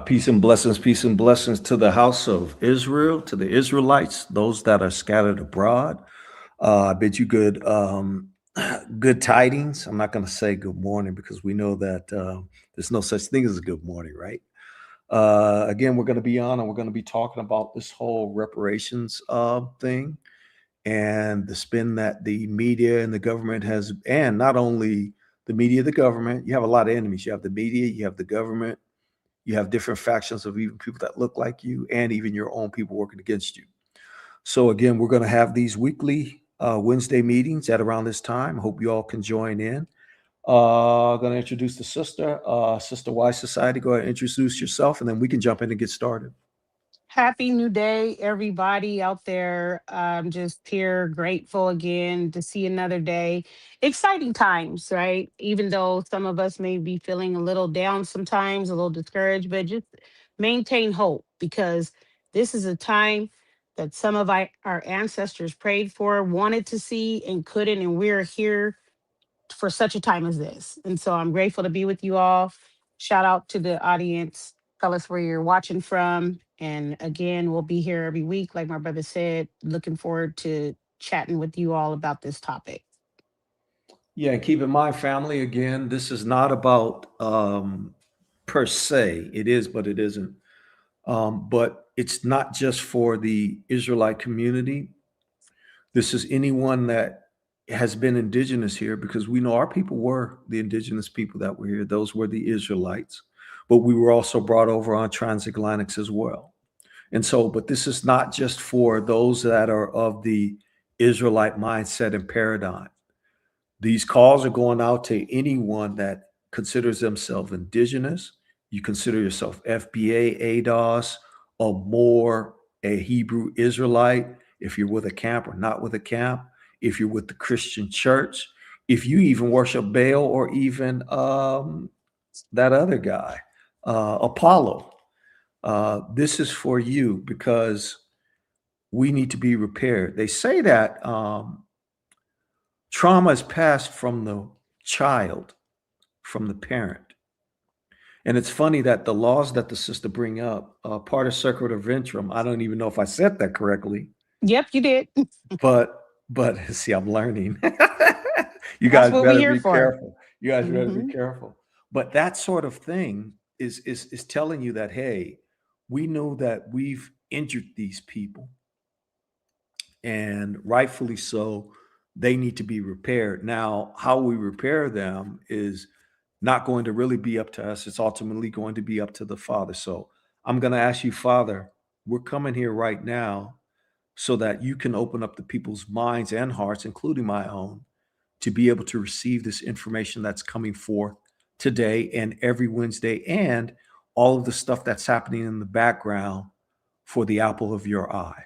Peace and blessings to the house of Israel, to the Israelites, those that are scattered abroad. I bid you good, good tidings. I'm not going to say good morning because we know that there's no such thing as a good morning, right? Again, we're going to be on and we're going to be talking about this whole reparations thing and the spin that the media and the government has, and not only the media, the government. You have a lot of enemies. You have the media, you have the government. You have different factions of even people that look like you and even your own people working against you. So again, we're going to have these weekly Wednesday meetings at around this time. Hope you all can join in. Going to introduce the sister, Sister Y Society. Go ahead and introduce yourself, and then we can jump in and get started. Happy new day, everybody out there. I'm just here grateful again to see another day. Exciting times, right? Even though some of us may be feeling a little down sometimes, a little discouraged, but just maintain hope because this is a time that some of our ancestors prayed for, wanted to see, and couldn't. And we're here for such a time as this. And so I'm grateful to be with you all. Shout out to the audience. Tell us where you're watching from. And again, we'll be here every week, like my brother said. Looking forward to chatting with you all about this topic. Yeah, and keep in mind, family, again, this is not about per se. It is, but it isn't. But it's not just for the Israelite community. This is anyone that has been indigenous here because we know our people were the indigenous people that were here. Those were the Israelites, but we were also brought over on transatlantics as well. And so, but this is not just for those that are of the Israelite mindset and paradigm. These calls are going out to anyone that considers themselves indigenous. You consider yourself FBA, ADOS, or more a Hebrew Israelite, if you're with a camp or not with a camp, if you're with the Christian church, if you even worship Baal or even that other guy, Apollo. This is for you because we need to be repaired. They say that trauma is passed from the child, from the parent. And it's funny that the laws that the sister bring up, part of circular ventrum, I don't even know if I said that correctly, Yep, you did. but see, I'm learning. You That's guys what we're better here be for. careful. You guys better be Hmm. careful. But that sort of thing is telling you that, hey, we know that we've injured these people, and rightfully so, they need to be repaired. Now, how we repair them is not going to really be up to us. It's ultimately going to be up to the Father. So I'm going to ask you, Father, we're coming here right now so that you can open up the people's minds and hearts, including my own, to be able to receive this information that's coming forth today and every Wednesday, and all of the stuff that's happening in the background for the apple of your eye.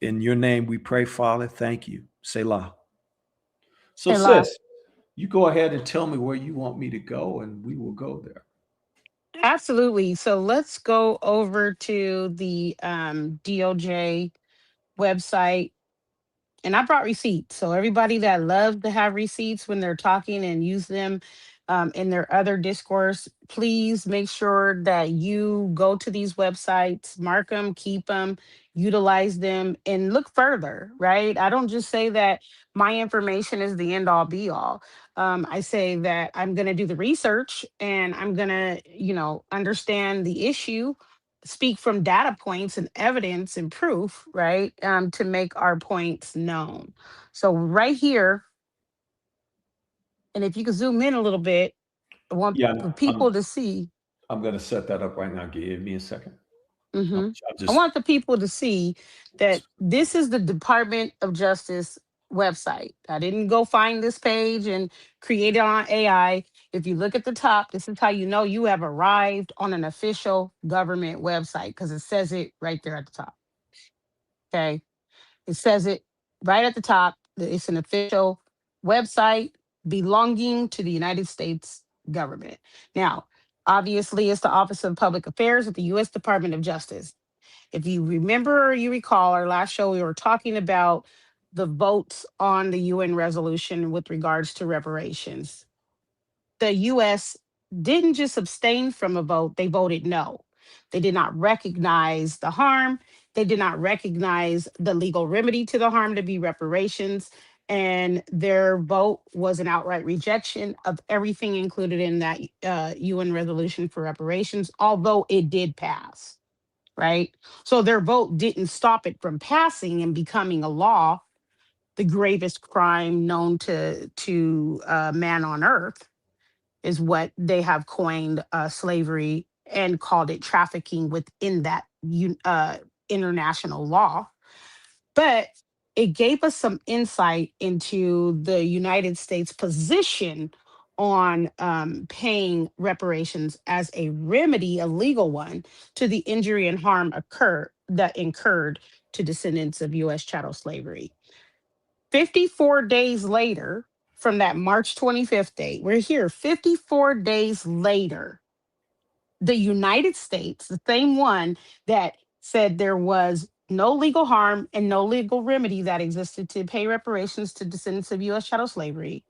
In your name we pray, Father. Thank you. Selah. So, Hello. sis, you go ahead and tell me where you want me to go, and we will go there. Absolutely. So let's go over to the DOJ website. And I brought receipts. So everybody that loves to have receipts when they're talking and use them in their other discourse, please make sure that you go to these websites, mark them, keep them, utilize them, and look further, right? I don't just say that my information is the end all be all. I say that I'm going to do the research and I'm going to, understand the issue, speak from data points and evidence and proof, right? To make our points known. So right here, and if you could zoom in a little bit, I want Yeah, the I'm people to see. I'm going to set that up right now. Give me a second. I'm, hmm I'm I just want the people to see that this is the Department of Justice website. I didn't go find this page and create it on AI. If you look at the top, this is how you know you have arrived on an official government website because it says it right there at the top. Okay. It says it right at the top. That it's an official website belonging to the United States government. Now, obviously, it's the Office of Public Affairs at the U.S. Department of Justice. If you remember or you recall, our last show, we were talking about the votes on the UN resolution with regards to reparations. The U.S. didn't just abstain from a vote, they voted no. They did not recognize the harm. They did not recognize the legal remedy to the harm to be reparations. And their vote was an outright rejection of everything included in that UN resolution for reparations, although it did pass, right? So their vote didn't stop it from passing and becoming a law, the gravest crime known to man on earth is what they have coined slavery and called it trafficking within that international law. But it gave us some insight into the United States position on paying reparations as a remedy, a legal one, to the injury and harm that incurred to descendants of U.S. chattel slavery. 54 days later, from that March 25th date, we're here 54 days later. The United States, the same one that said there was no legal harm and no legal remedy that existed to pay reparations to descendants of U.S. chattel slavery,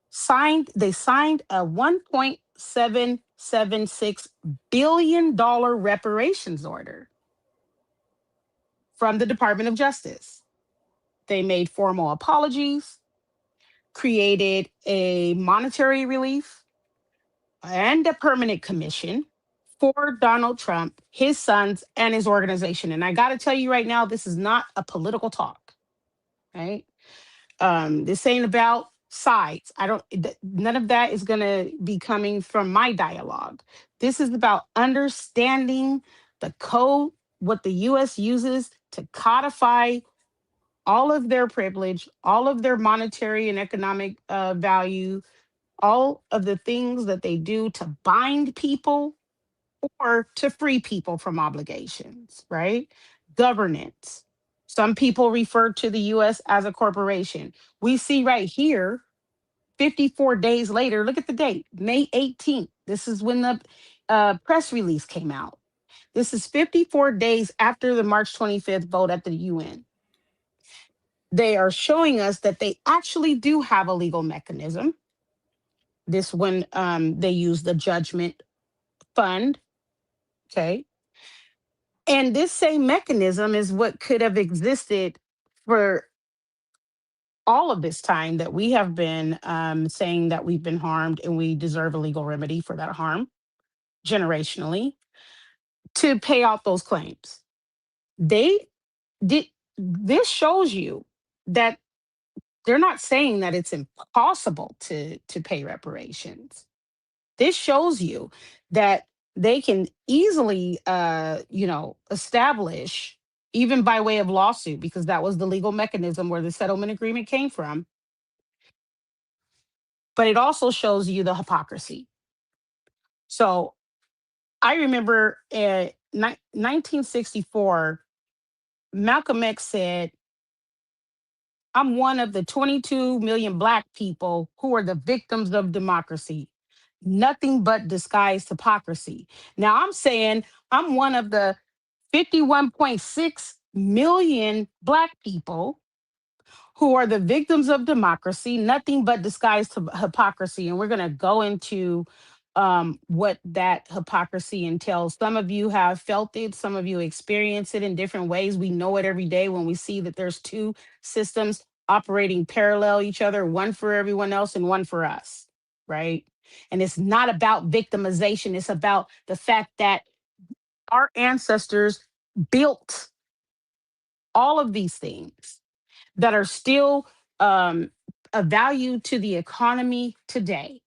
signed a $1.776 billion reparations order from the Department of Justice. They made formal apologies, created a monetary relief and a permanent commission for Donald Trump, his sons, and his organization. And I got to tell you right now, this is not a political talk, right? This ain't about sides. None of that is going to be coming from my dialogue. This is about understanding the code, what the US uses to codify all of their privilege, all of their monetary and economic value, all of the things that they do to bind people or to free people from obligations, right? Governance. Some people refer to the US as a corporation. We see right here, 54 days later, look at the date, May 18th. This is when the press release came out. This is 54 days after the March 25th vote at the UN. They are showing us that they actually do have a legal mechanism. This one, they use the judgment fund. Okay. And this same mechanism is what could have existed for all of this time that we have been saying that we've been harmed and we deserve a legal remedy for that harm generationally to pay out those claims. They did. This shows you that they're not saying that it's impossible to pay reparations. This shows you that they can easily establish, even by way of lawsuit, because that was the legal mechanism where the settlement agreement came from. But it also shows you the hypocrisy. So I remember in 1964, Malcolm X said, I'm one of the 22 million Black people who are the victims of democracy. Nothing but disguised hypocrisy. Now I'm saying I'm one of the 51.6 million Black people who are the victims of democracy, nothing but disguised hypocrisy. And we're going to go into what that hypocrisy entails. Some of you have felt it, some of you experience it in different ways. We know it every day when we see that there's two systems operating parallel each other, one for everyone else and one for us, right? And it's not about victimization, it's about the fact that our ancestors built all of these things that are still a value to the economy today.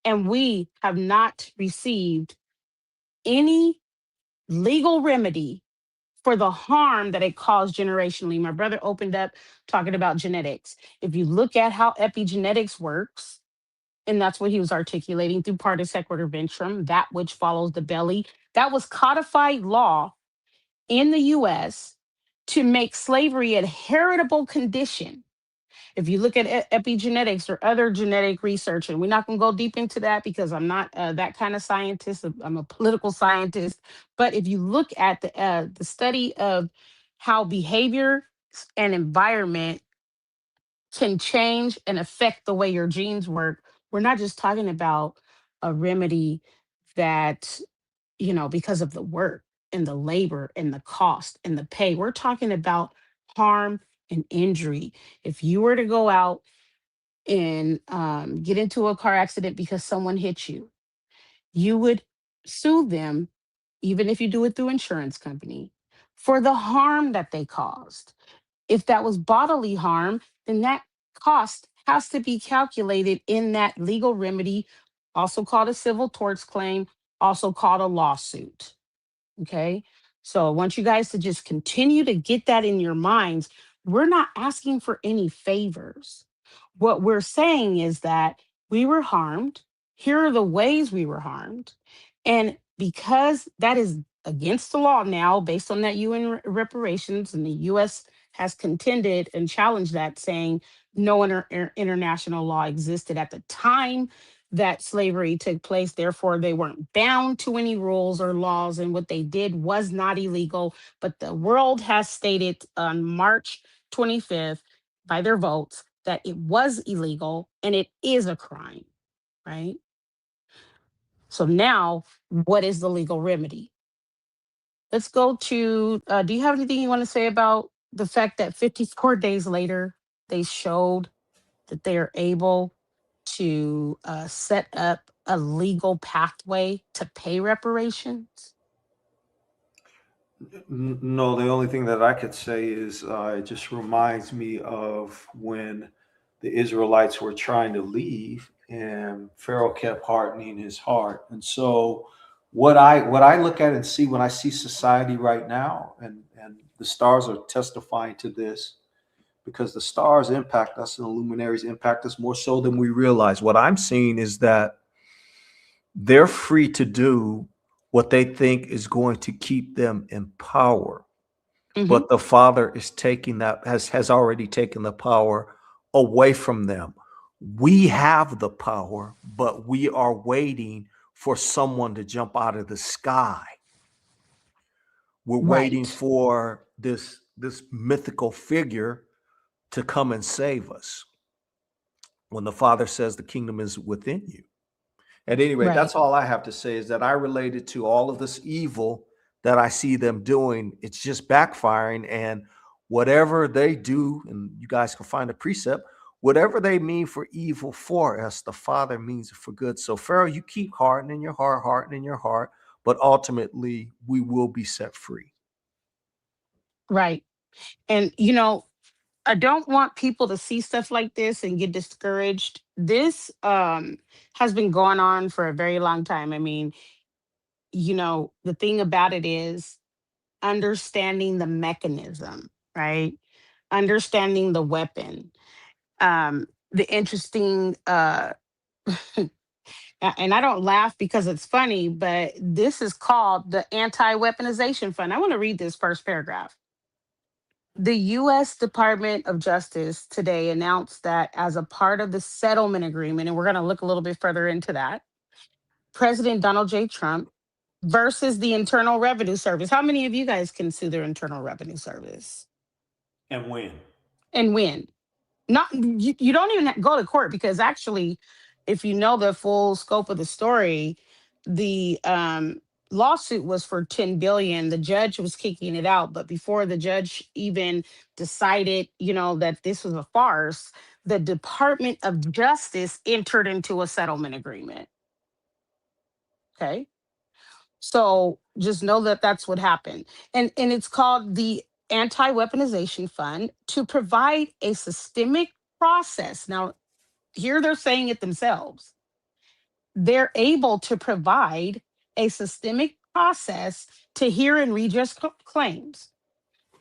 And we have not received any legal remedy for the harm that it caused generationally. My brother opened up talking about genetics. If you look at how epigenetics works, and that's what he was articulating through partes sequitur ventrum, that which follows the belly, that was codified law in the US to make slavery a heritable condition. If you look at epigenetics or other genetic research, and we're not going to go deep into that because I'm not that kind of scientist. I'm a political scientist. But if you look at the study of how behavior and environment can change and affect the way your genes work, we're not just talking about a remedy that, because of the work and the labor and the cost and the pay. We're talking about harm and injury. If you were to go out and get into a car accident because someone hit you, you would sue them, even if you do it through insurance company, for the harm that they caused. If that was bodily harm, then that cost has to be calculated in that legal remedy, also called a civil torts claim, also called a lawsuit. Okay. So I want you guys to just continue to get that in your minds. We're not asking for any favors. What we're saying is that we were harmed. Here are the ways we were harmed. And because that is against the law now, based on that UN reparations, and the US has contended and challenged that, saying no international law existed at the time that slavery took place. Therefore, they weren't bound to any rules or laws, and what they did was not illegal. But the world has stated on March 25th by their votes that it was illegal and it is a crime, right? So now, what is the legal remedy? Let's go to, do you have anything you want to say about the fact that 54 days later, they showed that they are able to set up a legal pathway to pay reparations? No, the only thing that I could say is it just reminds me of when the Israelites were trying to leave and Pharaoh kept hardening his heart. And so what I look at and see when I see society right now, and the stars are testifying to this, because the stars impact us and the luminaries impact us more so than we realize. What I'm seeing is that they're free to do what they think is going to keep them in power, Hmm. but the Father is taking that, has already taken the power away from them. We have the power, but we are waiting for someone to jump out of the sky. We're waiting Right, for this mythical figure to come and save us, when the Father says the kingdom is within you. At any rate, right. that's all I have to say, is that I related to all of this evil that I see them doing. It's just backfiring. And whatever they do, and you guys can find a precept, whatever they mean for evil for us, the Father means it for good. So, Pharaoh, you keep hardening your heart, but ultimately we will be set free. Right. And, I don't want people to see stuff like this and get discouraged. This has been going on for a very long time. I mean, the thing about it is understanding the mechanism, right? Understanding the weapon. The interesting and I don't laugh because it's funny, but this is called the anti-weaponization fund. I want to read this first paragraph. The US Department of Justice today announced that as a part of the settlement agreement, and we're going to look a little bit further into that, President Donald J. Trump versus the Internal Revenue Service. How many of you guys can sue their Internal Revenue Service And win. and win? Not you don't even go to court, because actually, if you know the full scope of the story, the lawsuit was for 10 billion. The judge was kicking it out, but before the judge even decided, that this was a farce, the Department of Justice entered into a settlement agreement. Okay, so just know that that's what happened. And it's called the Anti-Weaponization Fund, to provide a systemic process. Now, here they're saying it themselves. They're able to provide a systemic process to hear and redress claims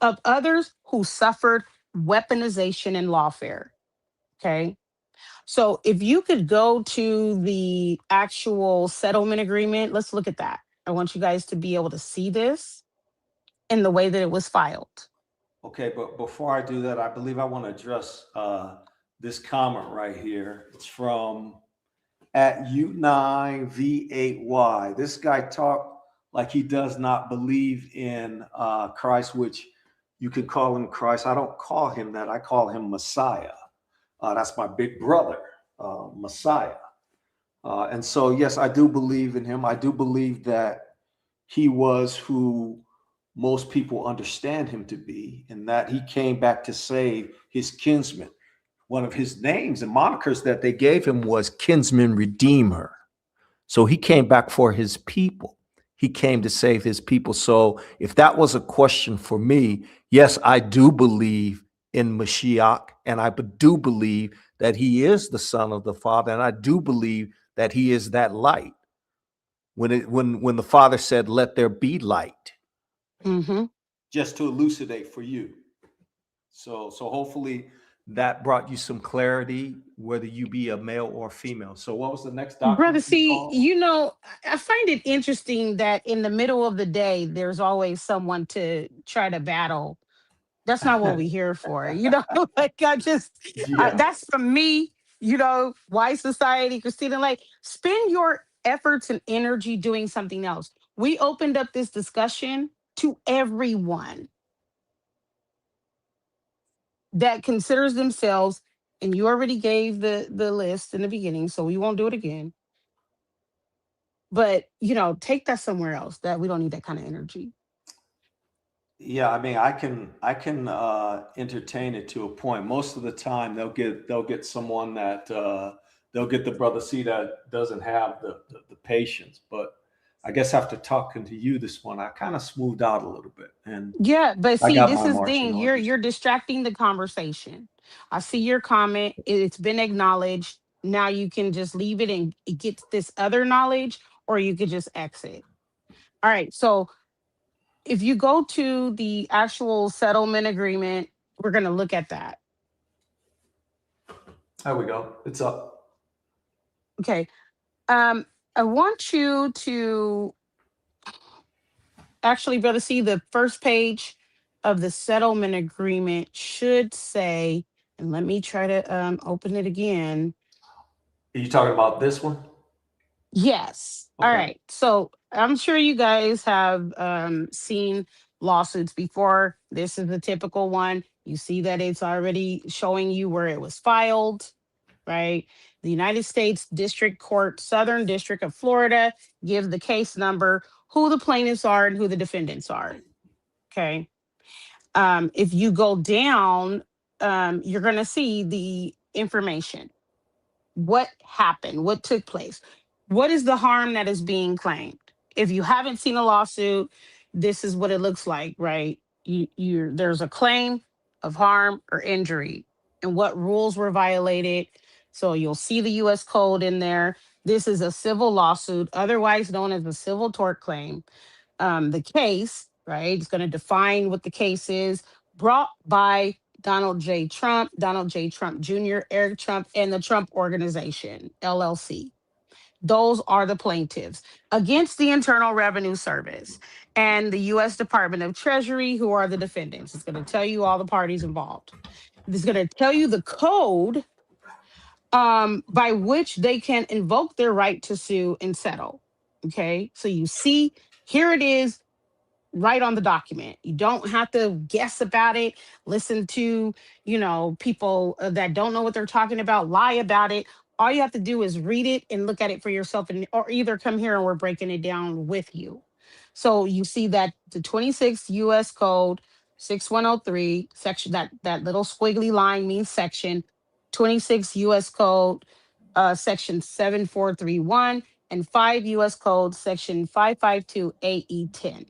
of others who suffered weaponization and lawfare. Okay. So if you could go to the actual settlement agreement, let's look at that. I want you guys to be able to see this in the way that it was filed. Okay, but before I do that, I believe I want to address this comment right here. It's from at U9V8Y. This guy talked like he does not believe in Christ, which you can call him Christ. I don't call him that. I call him Messiah. That's my big brother, Messiah. And so, yes, I do believe in him. I do believe that he was who most people understand him to be, and that he came back to save his kinsmen. One of his names and monikers that they gave him was Kinsman Redeemer. So he came back for his people. He came to save his people. So if that was a question for me, yes, I do believe in Mashiach, and I do believe that he is the son of the Father, and I do believe that he is that light. When the Father said, "Let there be light," Mm-hmm. just to elucidate for you. So hopefully that brought you some clarity, whether you be a male or female. So what was the next Brother, document you see, called? I find it interesting that in the middle of the day, there's always someone to try to battle. That's not what we're here for. Like Yeah. that's from me, wise society, Christina, like spend your efforts and energy doing something else. We opened up this discussion to everyone that considers themselves, and you already gave the list in the beginning, so we won't do it again. But take that somewhere else. That we don't need that kind of energy. Yeah, I mean, I can entertain it to a point. Most of the time, they'll get someone that they'll get the brother C that doesn't have the patience. But I guess after talking to you this one, I kind of smoothed out a little bit, and Yeah, but I see, got this my is the marching thing. You're orders. distracting the conversation. I see your comment. It's been acknowledged. Now you can just leave it and get this other knowledge, or you could just exit. All right. So if you go to the actual settlement agreement, we're going to look at that. There we go. It's up. Okay. Um, I want you to actually, brother, see the first page of the settlement agreement should say, and let me try to open it again. Are you talking about this one? Yes. All Okay. right. So I'm sure you guys have seen lawsuits before. This is the typical one. You see that it's already showing you where it was filed, right? The United States District Court, Southern District of Florida, gives the case number, who the plaintiffs are, and who the defendants are. Okay. If you go down, you're going to see the information. What happened? What took place? What is the harm that is being claimed? If you haven't seen a lawsuit, this is what it looks like, right? There's a claim of harm or injury, and what rules were violated. So you'll see the U.S. code in there. This is a civil lawsuit, otherwise known as a civil tort claim. The case, right? It's going to define what the case is, brought by Donald J. Trump Jr., Eric Trump, and the Trump Organization, LLC. Those are the plaintiffs against the Internal Revenue Service and the U.S. Department of Treasury, who are the defendants. It's going to tell you all the parties involved. It's going to tell you the code by which they can invoke their right to sue and settle. Okay. So you see, here it is right on the document. You don't have to guess about it, listen to, people that don't know what they're talking about, lie about it. All you have to do is read it and look at it for yourself, and or either come here and we're breaking it down with you. So you see that the 26 US code 6103 section, that little squiggly line means section. 26 US code section 7431, and 5 US code section 552 AE10.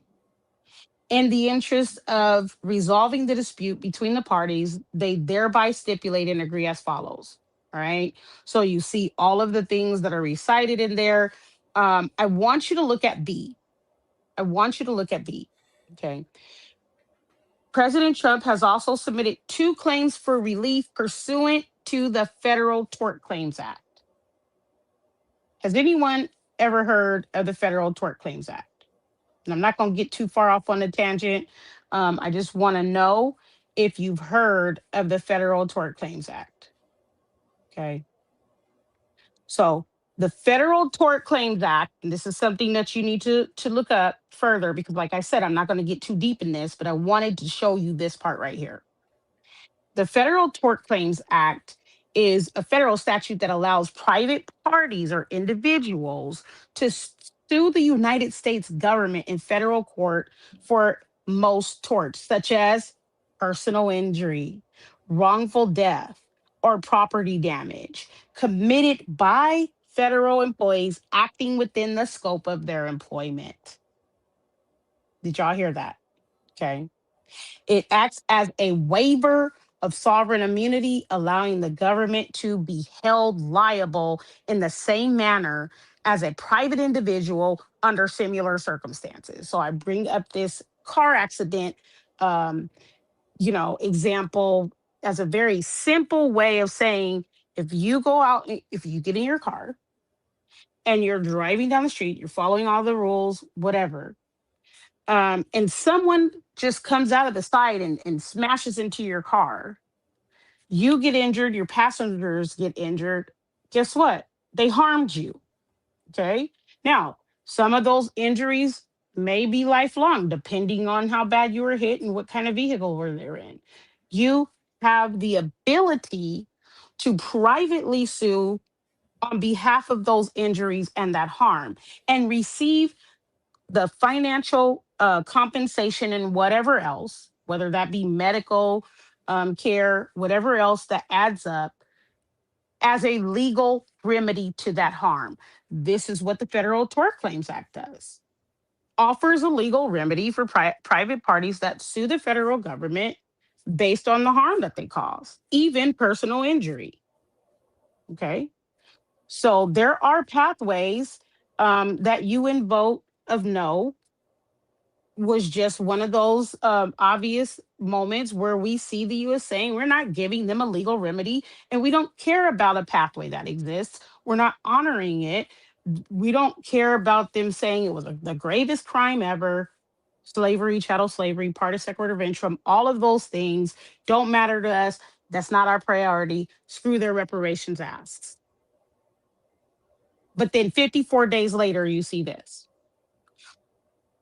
In the interest of resolving the dispute between the parties, they thereby stipulate and agree as follows. All right. So you see all of the things that are recited in there. I want you to look at B. I want you to look at B. Okay. President Trump has also submitted two claims for relief pursuant to the Federal Tort Claims Act. Has anyone ever heard of the Federal Tort Claims Act? And I'm not going to get too far off on a tangent. I just want to know if you've heard of the Federal Tort Claims Act. Okay. So the Federal Tort Claims Act, and this is something that you need to look up further because, like I said, I'm not going to get too deep in this, but I wanted to show you this part right here. The Federal Tort Claims Act is a federal statute that allows private parties or individuals to sue the United States government in federal court for most torts, such as personal injury, wrongful death, or property damage committed by federal employees acting within the scope of their employment. Did y'all hear that? Okay. It acts as a waiver of sovereign immunity, allowing the government to be held liable in the same manner as a private individual under similar circumstances. So I bring up this car accident, um, example as a very simple way of saying if you go out, if you get in your car and you're driving down the street, you're following all the rules, whatever, and someone just comes out of the side and smashes into your car, you get injured, your passengers get injured. Guess what? They harmed you. Okay. Now, some of those injuries may be lifelong, depending on how bad you were hit and what kind of vehicle were they in. You have the ability to privately sue on behalf of those injuries and that harm and receive the financial compensation and whatever else, whether that be medical care, whatever else that adds up as a legal remedy to that harm. This is what the Federal Tort Claims Act does. Offers a legal remedy for private parties that sue the federal government based on the harm that they cause, even personal injury. Okay. So there are pathways that you invoke of no was just one of those obvious moments where we see the US saying we're not giving them a legal remedy and we don't care about a pathway that exists. We're not honoring it. We don't care about them saying it was the gravest crime ever. Slavery, chattel slavery, part of secular revenge, all of those things don't matter to us. That's not our priority. Screw their reparations asks. But then 54 days later, you see this.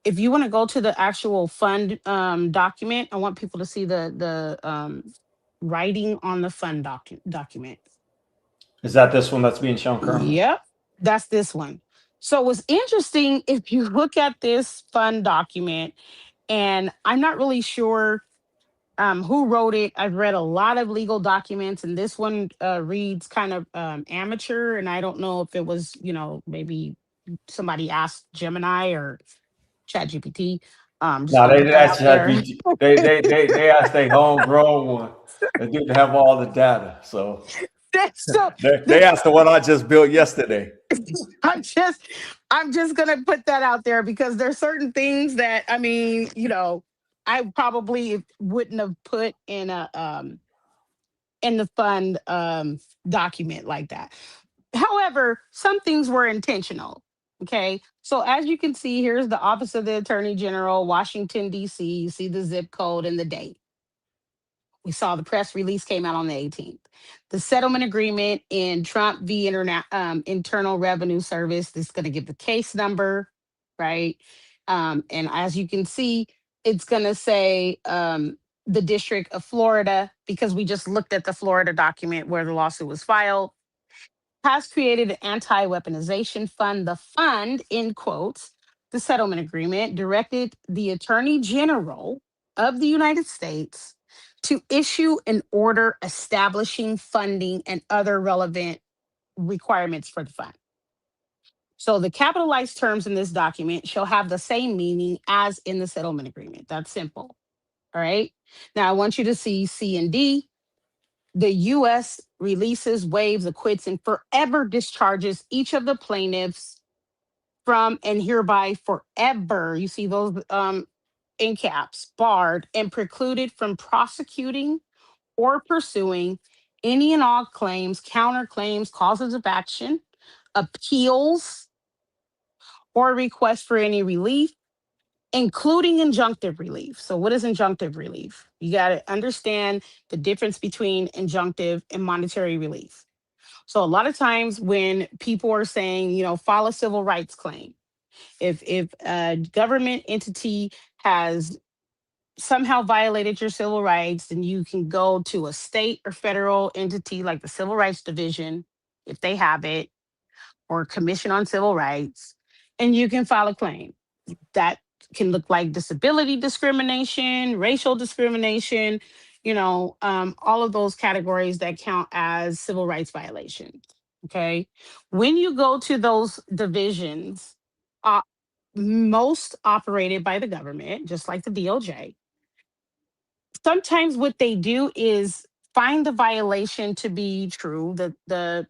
If you want to go to the actual fund document, I want people to see the writing on the fund document. Is that this one that's being shown currently? Yep, that's this one. So what's interesting, if you look at this fund document, and I'm not really sure who wrote it. I've read a lot of legal documents, and this one reads kind of amateur, and I don't know if it was, maybe somebody asked Gemini or ChatGPT. Just No, gonna they put didn't that ask out there. ChatGPT. They asked a homegrown one. They didn't have all the data, so so they asked the one I just built yesterday. I'm just I'm just gonna put that out there because there's certain things that I probably wouldn't have put in the fund document like that. However, some things were intentional. Okay. So as you can see, here's the Office of the Attorney General, Washington, D.C. You see the zip code and the date. We saw the press release came out on the 18th. The settlement agreement in Trump v. Internal Revenue Service. This is going to give the case number, right? And as you can see, it's going to say the District of Florida because we just looked at the Florida document where the lawsuit was filed. Has created an anti-weaponization fund. The fund, in quotes, the settlement agreement directed the Attorney General of the United States to issue an order establishing funding and other relevant requirements for the fund. So the capitalized terms in this document shall have the same meaning as in the settlement agreement. That's simple. All right. Now I want you to see C and D. The US releases, waives, acquits, and forever discharges each of the plaintiffs from and hereby forever, you see those in caps, barred and precluded from prosecuting or pursuing any and all claims, counterclaims, causes of action, appeals, or requests for any relief, including injunctive relief. So, what is injunctive relief? You got to understand the difference between injunctive and monetary relief. So, a lot of times when people are saying, file a civil rights claim, if a government entity has somehow violated your civil rights, then you can go to a state or federal entity like the Civil Rights Division, if they have it, or Commission on Civil Rights, and you can file a claim. That can look like disability discrimination, racial discrimination, all of those categories that count as civil rights violations. Okay. When you go to those divisions, uh, most operated by the government, just like the DOJ, sometimes what they do is find the violation to be true, that the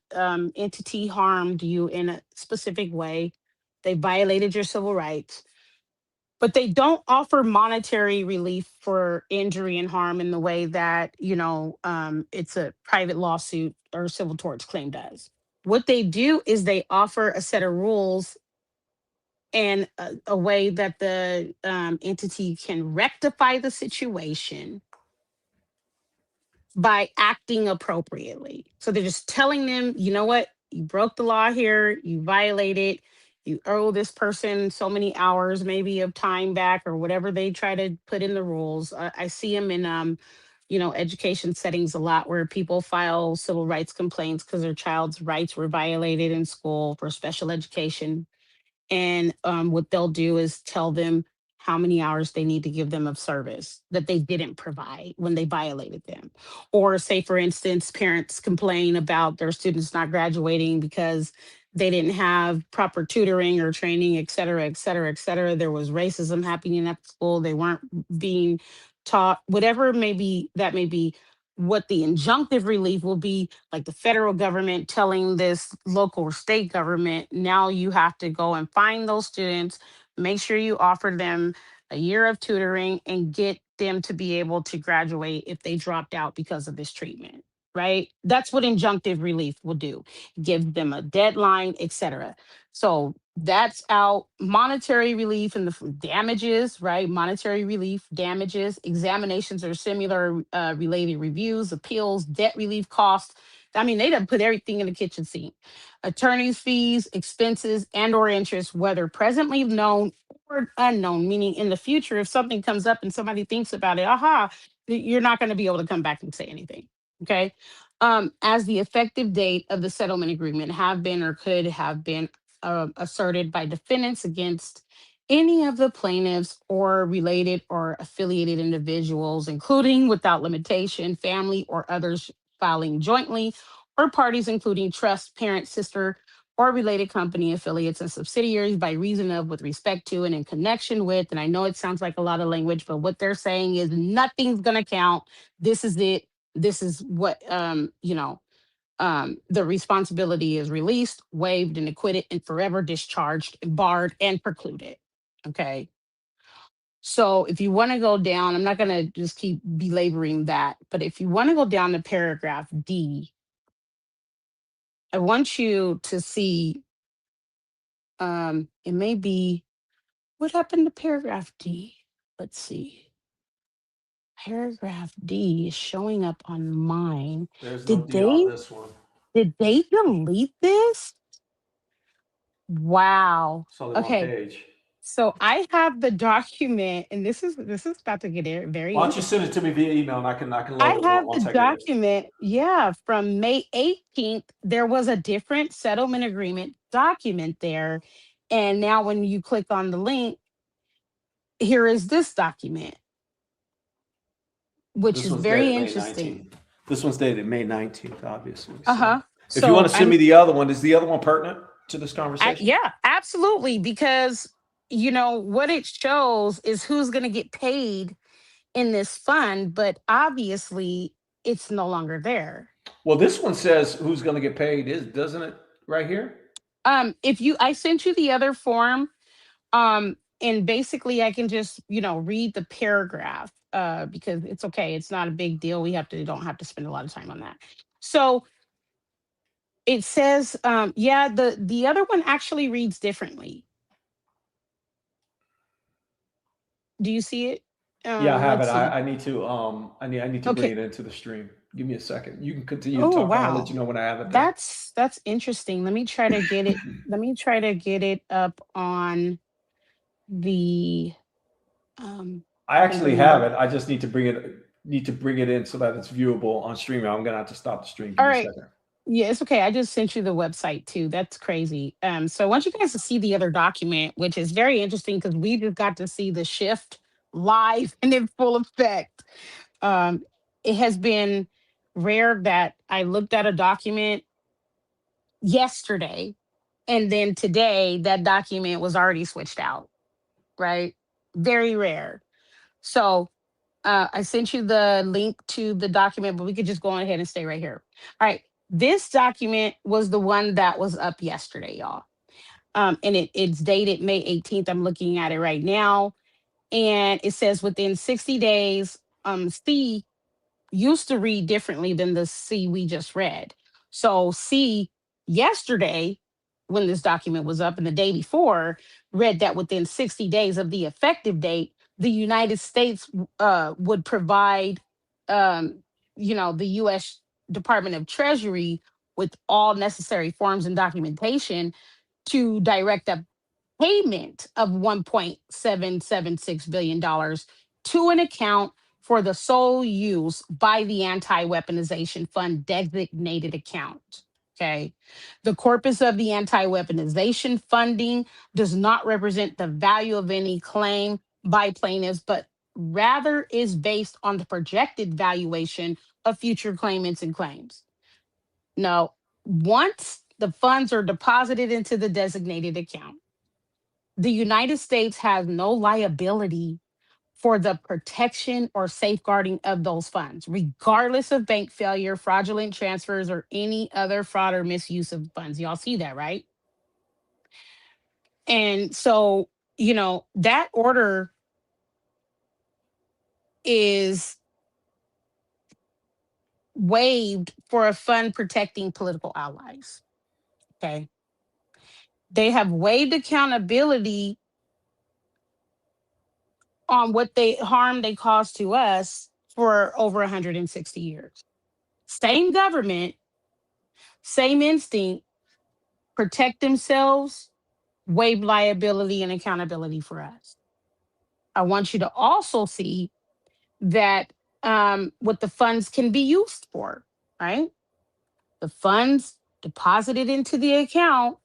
entity harmed you in a specific way, they violated your civil rights, but they don't offer monetary relief for injury and harm in the way that it's a private lawsuit or civil torts claim does. What they do is they offer a set of rules and a way that the entity can rectify the situation by acting appropriately. So they're just telling them, you know what, you broke the law here, you violated, you owe this person so many hours maybe of time back or whatever they try to put in the rules. I see them in education settings a lot where people file civil rights complaints because their child's rights were violated in school for special education, and what they'll do is tell them how many hours they need to give them of service that they didn't provide when they violated them. Or, say, for instance, parents complain about their students not graduating because they didn't have proper tutoring or training, et cetera, et cetera, et cetera. There was racism happening at the school. They weren't being taught, whatever that may be. What the injunctive relief will be, like the federal government telling this local or state government, now you have to go and find those students, make sure you offer them a year of tutoring and get them to be able to graduate if they dropped out because of this treatment, right? That's what injunctive relief will do. Give them a deadline, etc. So that's out. Monetary relief and the damages, right? Monetary relief, damages, examinations or similar related reviews, appeals, debt relief costs. I mean, they done put everything in the kitchen sink. Attorney's fees, expenses, and or interest, whether presently known or unknown, meaning in the future, if something comes up and somebody thinks about it, you're not going to be able to come back and say anything. Okay. As the effective date of the settlement agreement have been or could have been asserted by defendants against any of the plaintiffs or related or affiliated individuals, including without limitation, family or others filing jointly, or parties including trust, parent, sister, or related company affiliates and subsidiaries by reason of, with respect to, and in connection with. And I know it sounds like a lot of language, but what they're saying is nothing's going to count. This is it. This is what, the responsibility is released, waived, and acquitted, and forever discharged, barred, and precluded. Okay. So if you want to go down, I'm not going to just keep belaboring that, but if you want to go down to paragraph D, I want you to see, it may be, what happened to paragraph D? Let's see. Paragraph D is showing up on mine. There's no Did D on they this one. did they delete this? Wow. It's only one Okay. page. So I have the document, and this is about to get very Why don't you send it interesting. to me via email and I can load I it have the once I get it. document, yeah, from May 18th. There was a different settlement agreement document there. And now when you click on the link, here is this document, which This is one's very dated May interesting. 19th. This one's dated May 19th, obviously. So Uh-huh. if you want So to send me the other one, is the other one pertinent to this conversation? yeah, absolutely. Because what it shows is who's going to get paid in this fund, but obviously it's no longer there. Well, this one says who's going to get paid, doesn't it, right here? If you I sent you the other form, and basically I can just, read the paragraph, because it's okay. It's not a big deal. Don't have to spend a lot of time on that. So it says, yeah, the other one actually reads differently. Do you see it? Yeah, I have it. Let's see. I need to I need to bring Okay. it into the stream. Give me a second. You can continue to Oh, talk. I'll let wow. you know when I have it there. That's interesting. Let me try to get it. Let me try to get it up on the um I I can actually bring it have up. it. I just need to bring it in so that it's viewable on stream. I'm gonna have to stop the stream. Give All me a right. second. Yeah, it's okay. I just sent you the website too. That's crazy. So I want you guys to see the other document, which is very interesting because we just got to see the shift live and in full effect. Um, it has been rare that I looked at a document yesterday and then today that document was already switched out, right? Very rare. So I sent you the link to the document, but we could just go on ahead and stay right here. All right. This document was the one that was up yesterday, y'all. And it's dated May 18th. I'm looking at it right now. And it says within 60 days, C used to read differently than the C we just read. So C yesterday, when this document was up, and the day before, read that within 60 days of the effective date, the United States would provide, um, the U.S. Department of Treasury with all necessary forms and documentation to direct a payment of $1.776 billion dollars to an account for the sole use by the anti-weaponization fund designated account. Okay. The corpus of the anti-weaponization funding does not represent the value of any claim by plaintiffs, but rather is based on the projected valuation of future claimants and claims. Now, once the funds are deposited into the designated account, the United States has no liability for the protection or safeguarding of those funds, regardless of bank failure, fraudulent transfers, or any other fraud or misuse of funds. Y'all see that, right? And so, that order is waived for a fund protecting political allies. Okay. They have waived accountability on what they harm they caused to us for over 160 years. Same government, same instinct, protect themselves, waive liability and accountability for us. I want you to also see that what the funds can be used for, right? The funds deposited into the account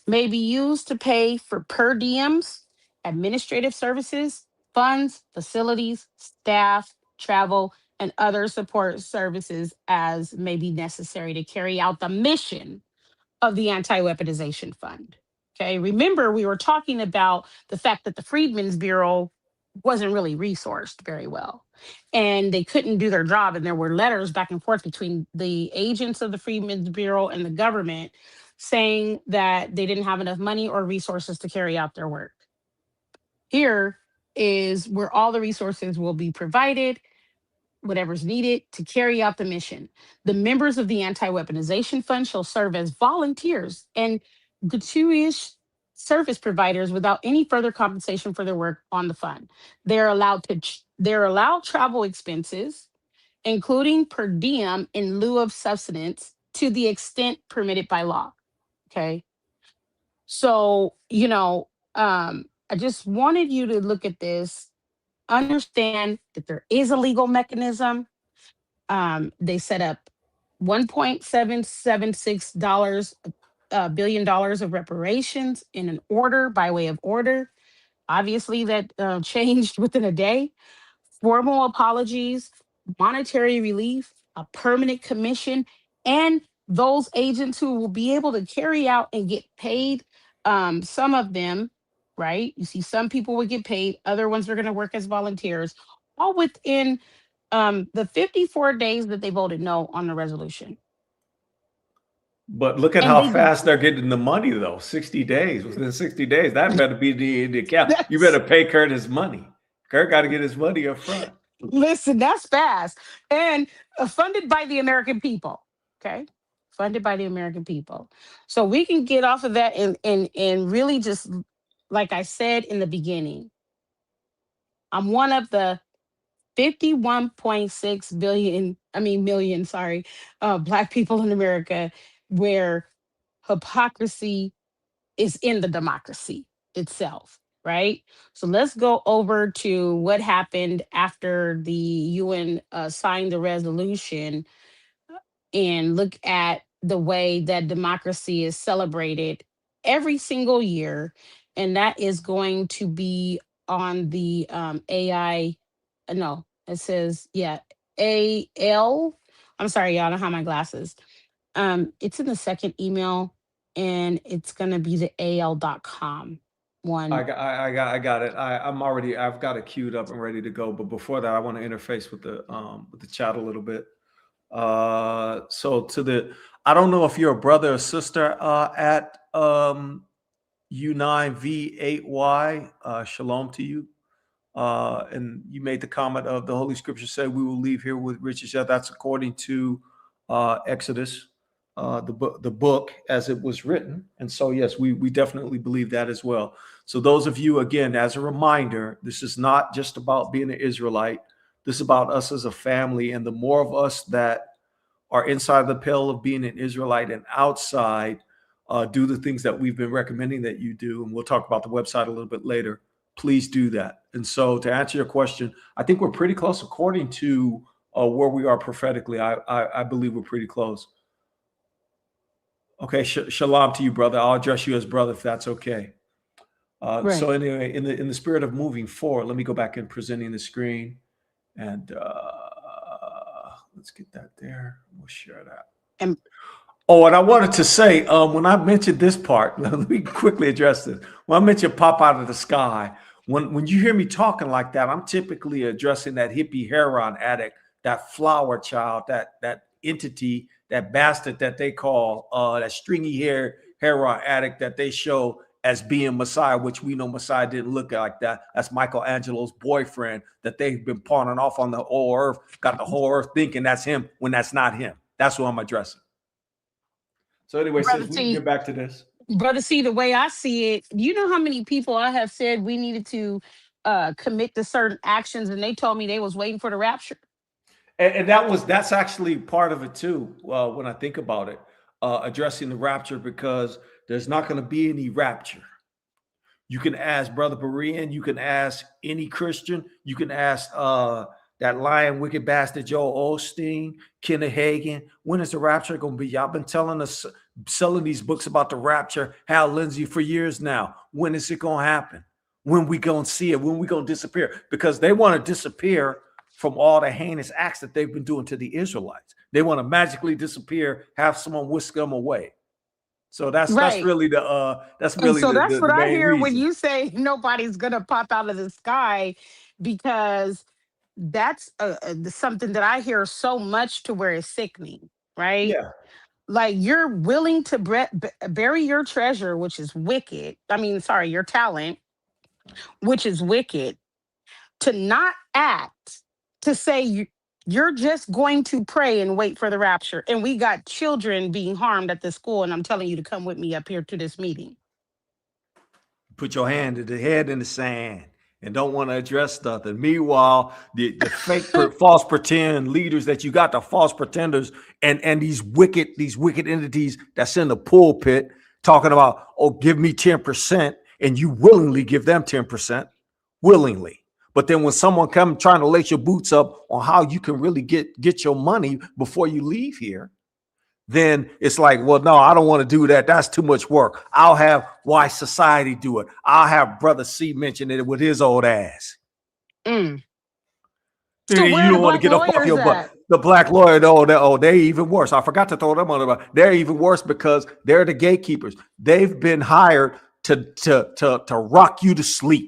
may be used to pay for per diems, administrative services, funds, facilities, staff, travel, and other support services as may be necessary to carry out the mission of the Anti-Weaponization Fund. Okay, remember we were talking about the fact that the Freedmen's Bureau wasn't really resourced very well and they couldn't do their job, and there were letters back and forth between the agents of the Freedmen's Bureau and the government saying that they didn't have enough money or resources to carry out their work. Here is where all the resources will be provided, whatever's needed to carry out the mission. The members of the Anti-Weaponization Fund shall serve as volunteers and gratuitous service providers without any further compensation for their work on the fund. They're allowed travel expenses, including per diem in lieu of subsistence, to the extent permitted by law. Okay. So, I just wanted you to look at this, understand that there is a legal mechanism. They set up $1.776 billion dollars of reparations in an order by way of order. Obviously, that changed within a day. Formal apologies, monetary relief, a permanent commission, and those agents who will be able to carry out and get paid. Some of them, right? You see, some people will get paid, other ones are going to work as volunteers, all within the 54 days that they voted no on the resolution. But look at And how they fast they're getting the money, though. 60 days. Within 60 days, that better be the account. You better that's pay Kurt his money. Kurt got to get his money up front. listen, that's fast. And funded by the American people. Okay. Funded by the American people. So we can get off of that and really just, like I said in the beginning, I'm one of the 51.6 billion, million, sorry, Black people in America where hypocrisy is in the democracy itself. right? So let's go over to what happened after the UN signed the resolution and look at the way that democracy is celebrated every single year. And that is going to be on the AI. No, it says, yeah, AL. I'm sorry, y'all, I don't have my glasses. It's in the second email, and it's going to be the AL.com one. I got it. I've got it queued up and ready to go. But before that, I want to interface with the chat a little bit. So I don't know if you're a brother or sister at U9V8Y. Shalom to you. And you made the comment of the Holy Scripture said we will leave here with riches. Yeah, that's according to Exodus, the book as it was written. And so, yes, we definitely believe that as well. So those of you, again, as a reminder, this is not just about being an Israelite. This is about us as a family. And the more of us that are inside the pale of being an Israelite and outside, do the things that we've been recommending that you do. And we'll talk about the website a little bit later. Please do that. And so to answer your question, I think we're pretty close according to where we are prophetically. I believe we're pretty close. Okay, shalom to you, brother. I'll address you as brother if that's okay. Right. So anyway, in the spirit of moving forward, let me go back and presenting the screen, and let's get that there. We'll share that. And and I wanted to say, when I mentioned this part, let me quickly address this. When I mentioned pop out of the sky, when you hear me talking like that, I'm typically addressing that hippie heroin addict, that flower child, that entity, that bastard that they call that stringy hair heroin addict that they show as being Messiah, which we know Messiah didn't look like that. That's Michelangelo's boyfriend that they've been pawning off on the whole earth, got the whole earth thinking that's him when that's not him. That's what I'm addressing. So anyway, since we can get back to this. Brother, see, the way I see it, you know how many people I have said we needed to commit to certain actions, and they told me they was waiting for the rapture. And that's actually part of it too. When I think about it, addressing the rapture, because there's not going to be any rapture. You can ask Brother Berean, you can ask any Christian, you can ask that lying, wicked bastard Joel Osteen, Kenneth Hagin. When is the rapture going to be? Y'all been telling us, selling these books about the rapture, Hal Lindsey, for years now. When is it going to happen? When we going to see it? When we going to disappear? Because they want to disappear from all the heinous acts that they've been doing to the Israelites. They want to magically disappear, have someone whisk them away. So that's really the that's what I hear when you say nobody's gonna pop out of the sky, because that's something that I hear so much to where it's sickening, right? Yeah. Like, you're willing to bury your treasure, which is wicked. I mean, sorry, your talent, which is wicked, to not act, to say you're just going to pray and wait for the rapture. And we got children being harmed at the school, and I'm telling you to come with me up here to this meeting. Put your head in the sand and don't want to address nothing. Meanwhile, the fake false pretend leaders that you got, the false pretenders and these wicked entities that's in the pulpit talking about, oh, give me 10%, and you willingly give them 10%, willingly. But then when someone comes trying to lace your boots up on how you can really get your money before you leave here, then it's like, well, no, I don't want to do that. That's too much work. I'll have Why Society do it. I'll have Brother C mention it with his old ass. Mm. So you don't want to get up off your butt. The black lawyer, they're even worse. I forgot to throw them on the. They're even worse because they're the gatekeepers. They've been hired to rock you to sleep.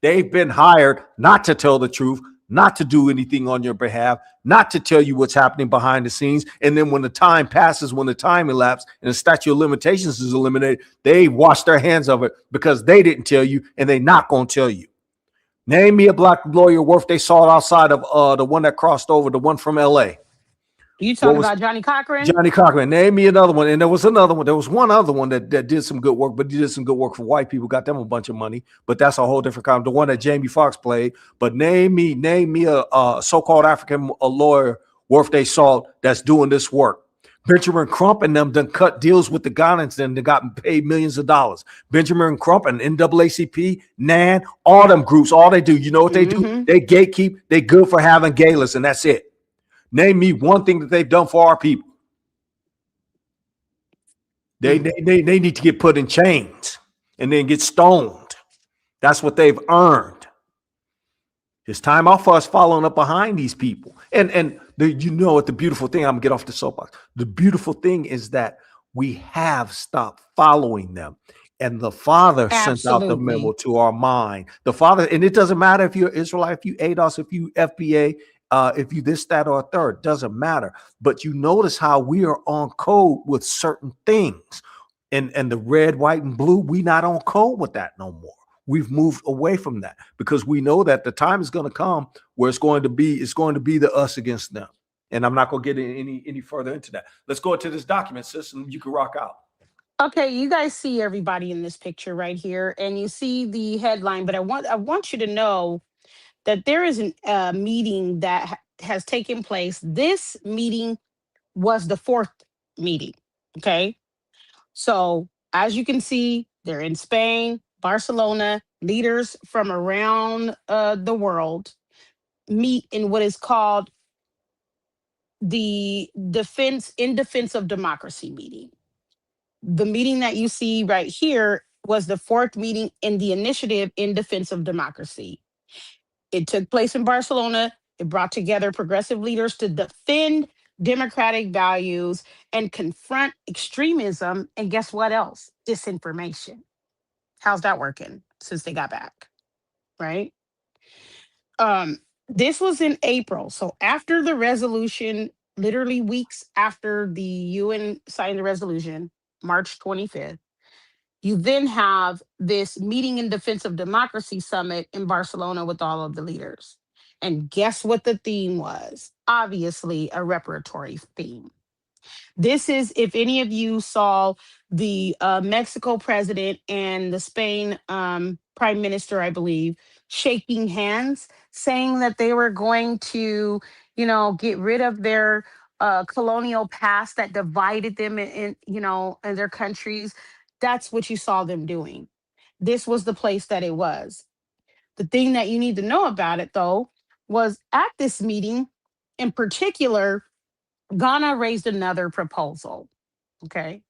They've been hired not to tell the truth, not to do anything on your behalf, not to tell you what's happening behind the scenes. And then when the time passes, when the time elapses and the statute of limitations is eliminated, they wash their hands of it because they didn't tell you and they're not going to tell you. Name me a black lawyer worth they saw outside of the one that crossed over, the one from L.A. You talking about Johnny Cochran? Johnny Cochran. Name me another one. And there was another one. There was one other one that did some good work, but he did some good work for white people, got them a bunch of money. But that's a whole different kind. The one that Jamie Foxx played. But name me a so-called African lawyer worth they salt that's doing this work. Benjamin Crump and them done cut deals with the Ghanaians and they got paid millions of dollars. Benjamin Crump and NAACP, NAN, all them groups, all they do, you know what they do? Mm-hmm. They gatekeep. They good for having galas, and that's it. Name me one thing that they've done for our people. They need to get put in chains and then get stoned. That's what they've earned. It's time off for us following up behind these people. And you know what the beautiful thing, I'm gonna get off the soapbox. The beautiful thing is that we have stopped following them. And the Father sent out the memo Absolutely. to our mind. The Father, and it doesn't matter if you're Israelite, if you ADOS, if you FBA, if you this, that, or a third, doesn't matter. But you notice how we are on code with certain things. And the red, white, and blue, we not on code with that no more. We've moved away from that because we know that the time is going to come where it's going to be the us against them. And I'm not going to get any further into that. Let's go into this document, sis, and you can rock out. Okay, you guys see everybody in this picture right here, and you see the headline. But I want you to know that there is a meeting that has taken place. This meeting was the fourth meeting. Okay, so as you can see, they're in Spain, Barcelona. Leaders from around the world meet in what is called the defense of democracy meeting. The meeting that you see right here was the fourth meeting in the initiative in defense of democracy. It took place in Barcelona. It brought together progressive leaders to defend democratic values and confront extremism. And guess what else? Disinformation. How's that working since they got back? Right? Um, this was in April. So after the resolution, literally weeks after the UN signed the resolution, March 25th, you then have this meeting in defense of democracy summit in Barcelona with all of the leaders. And guess what the theme was? Obviously, a reparatory theme. This is if any of you saw the Mexico president and the Spain prime minister, I believe, shaking hands, saying that they were going to, get rid of their colonial past that divided them in their countries. That's what you saw them doing. This was the place that it was. The thing that you need to know about it, though, was at this meeting in particular, Ghana raised another proposal. Okay.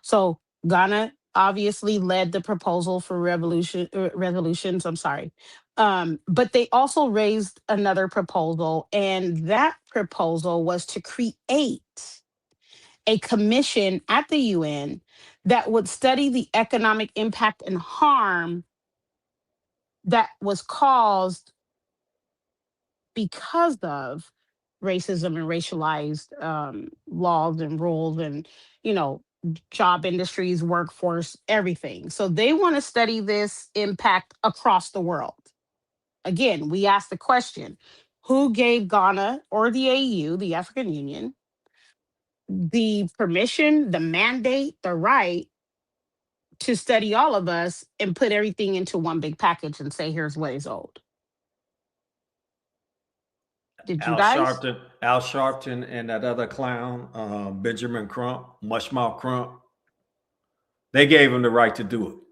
So Ghana obviously led the proposal for resolutions. I'm sorry. But they also raised another proposal, and that proposal was to create a commission at the UN that would study the economic impact and harm that was caused because of racism and racialized laws and rules and you know job industries, workforce, everything. So they want to study this impact across the world. Again, we ask the question: who gave Ghana or the AU, the African Union, the permission, the mandate, the right to study all of us and put everything into one big package and say, here's what is owed? Did you guys? Al Sharpton, and that other clown, Benjamin Crump, Mushmouth Crump. They gave him the right to do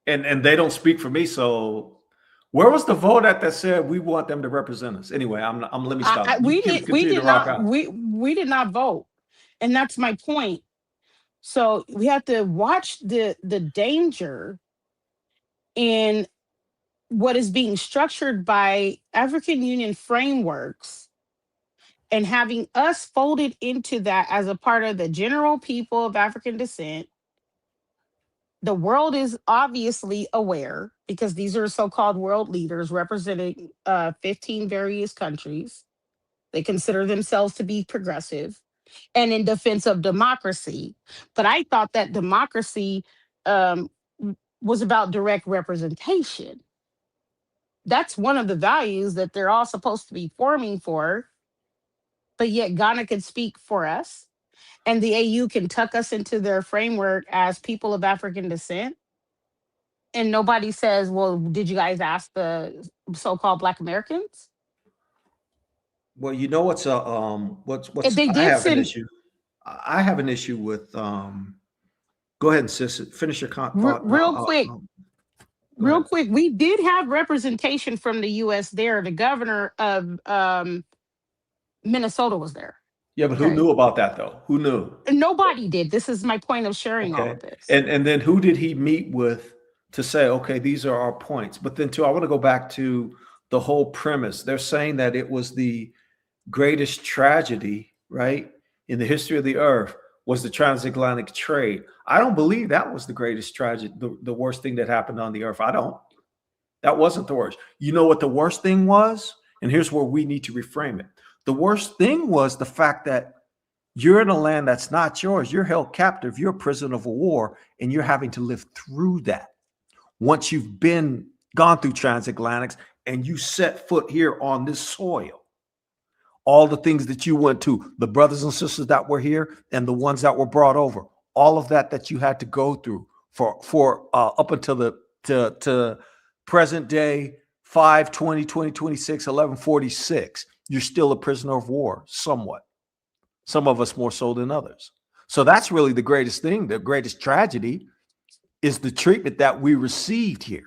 it, and they don't speak for me. So, where was the vote at that said we want them to represent us? Anyway, I'm. Let me stop. You We can did we continue to did rock not out. we did not vote, and that's my point. So we have to watch the danger in what is being structured by African Union frameworks and having us folded into that as a part of the general people of African descent. The world is obviously aware because these are so-called world leaders representing 15 various countries. They consider themselves to be progressive and in defense of democracy. But I thought that democracy was about direct representation. That's one of the values that they're all supposed to be forming for. But yet Ghana can speak for us, and the AU can tuck us into their framework as people of African descent. And nobody says, well, did you guys ask the so-called Black Americans? Well, you know what's And they I did have an send. issue. I have an issue with. Go ahead and sis, finish your thought, and Real quick, go ahead. we did have representation from the U.S. there. The governor of Minnesota was there. Yeah, but who Okay, knew about that though? Who knew? nobody did. This is my point of sharing all Okay. of this. And then who did he meet with to say, okay, these are our points? But then too, I want to go back to the whole premise. They're saying that it was the greatest tragedy, right, in the history of the earth was the transatlantic trade. I don't believe that was the greatest tragedy, the worst thing that happened on the earth. I don't. That wasn't the worst. You know what the worst thing was? And here's where we need to reframe it. The worst thing was the fact that you're in a land that's not yours. You're held captive. You're a prisoner of war, and you're having to live through that. Once you've gone through transatlantics and you set foot here on this soil, all the things that you went to, the brothers and sisters that were here and the ones that were brought over, all of that you had to go through for up until the to present day 5/20/2026 11/46, you're still a prisoner of war somewhat. Some of us more so than others. So that's really the greatest thing. The greatest tragedy is the treatment that we received here.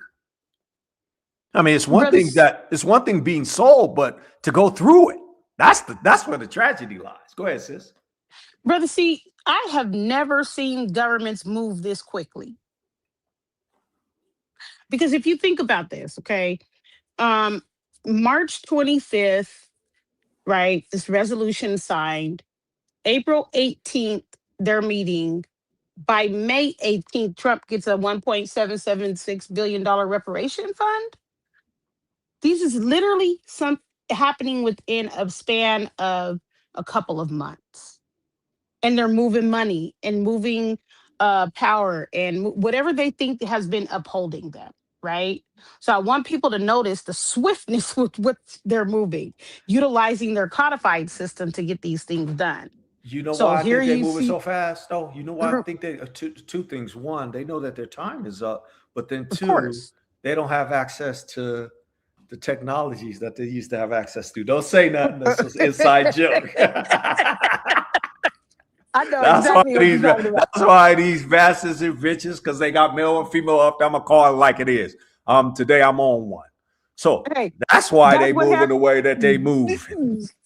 I mean, Brothers, it's one thing being sold, but to go through it, that's where the tragedy lies. Go ahead, sis. brother, see, I have never seen governments move this quickly. Because if you think about this, okay, um, March 25th, right, this resolution signed. April 18th, they're meeting. By May 18th, Trump gets a $1.776 billion reparation fund. This is literally some happening within a span of a couple of months. And they're moving money and moving power and whatever they think has been upholding them, right? So I want people to notice the swiftness with which they're moving, utilizing their codified system to get these things done. You know So why I here think they're you moving see, so fast? Oh, you know why I think they two things. One, they know that their time is up, but then of two, course. they don't have access to the technologies that they used to have access to. Don't say nothing. That's an inside joke. I know exactly what you're talking about. That's why these bastards and bitches, because they got male and female up. I'm gonna call it like it is. Today I'm on one. So Hey, that's why that's they what move in the happens. way that they move.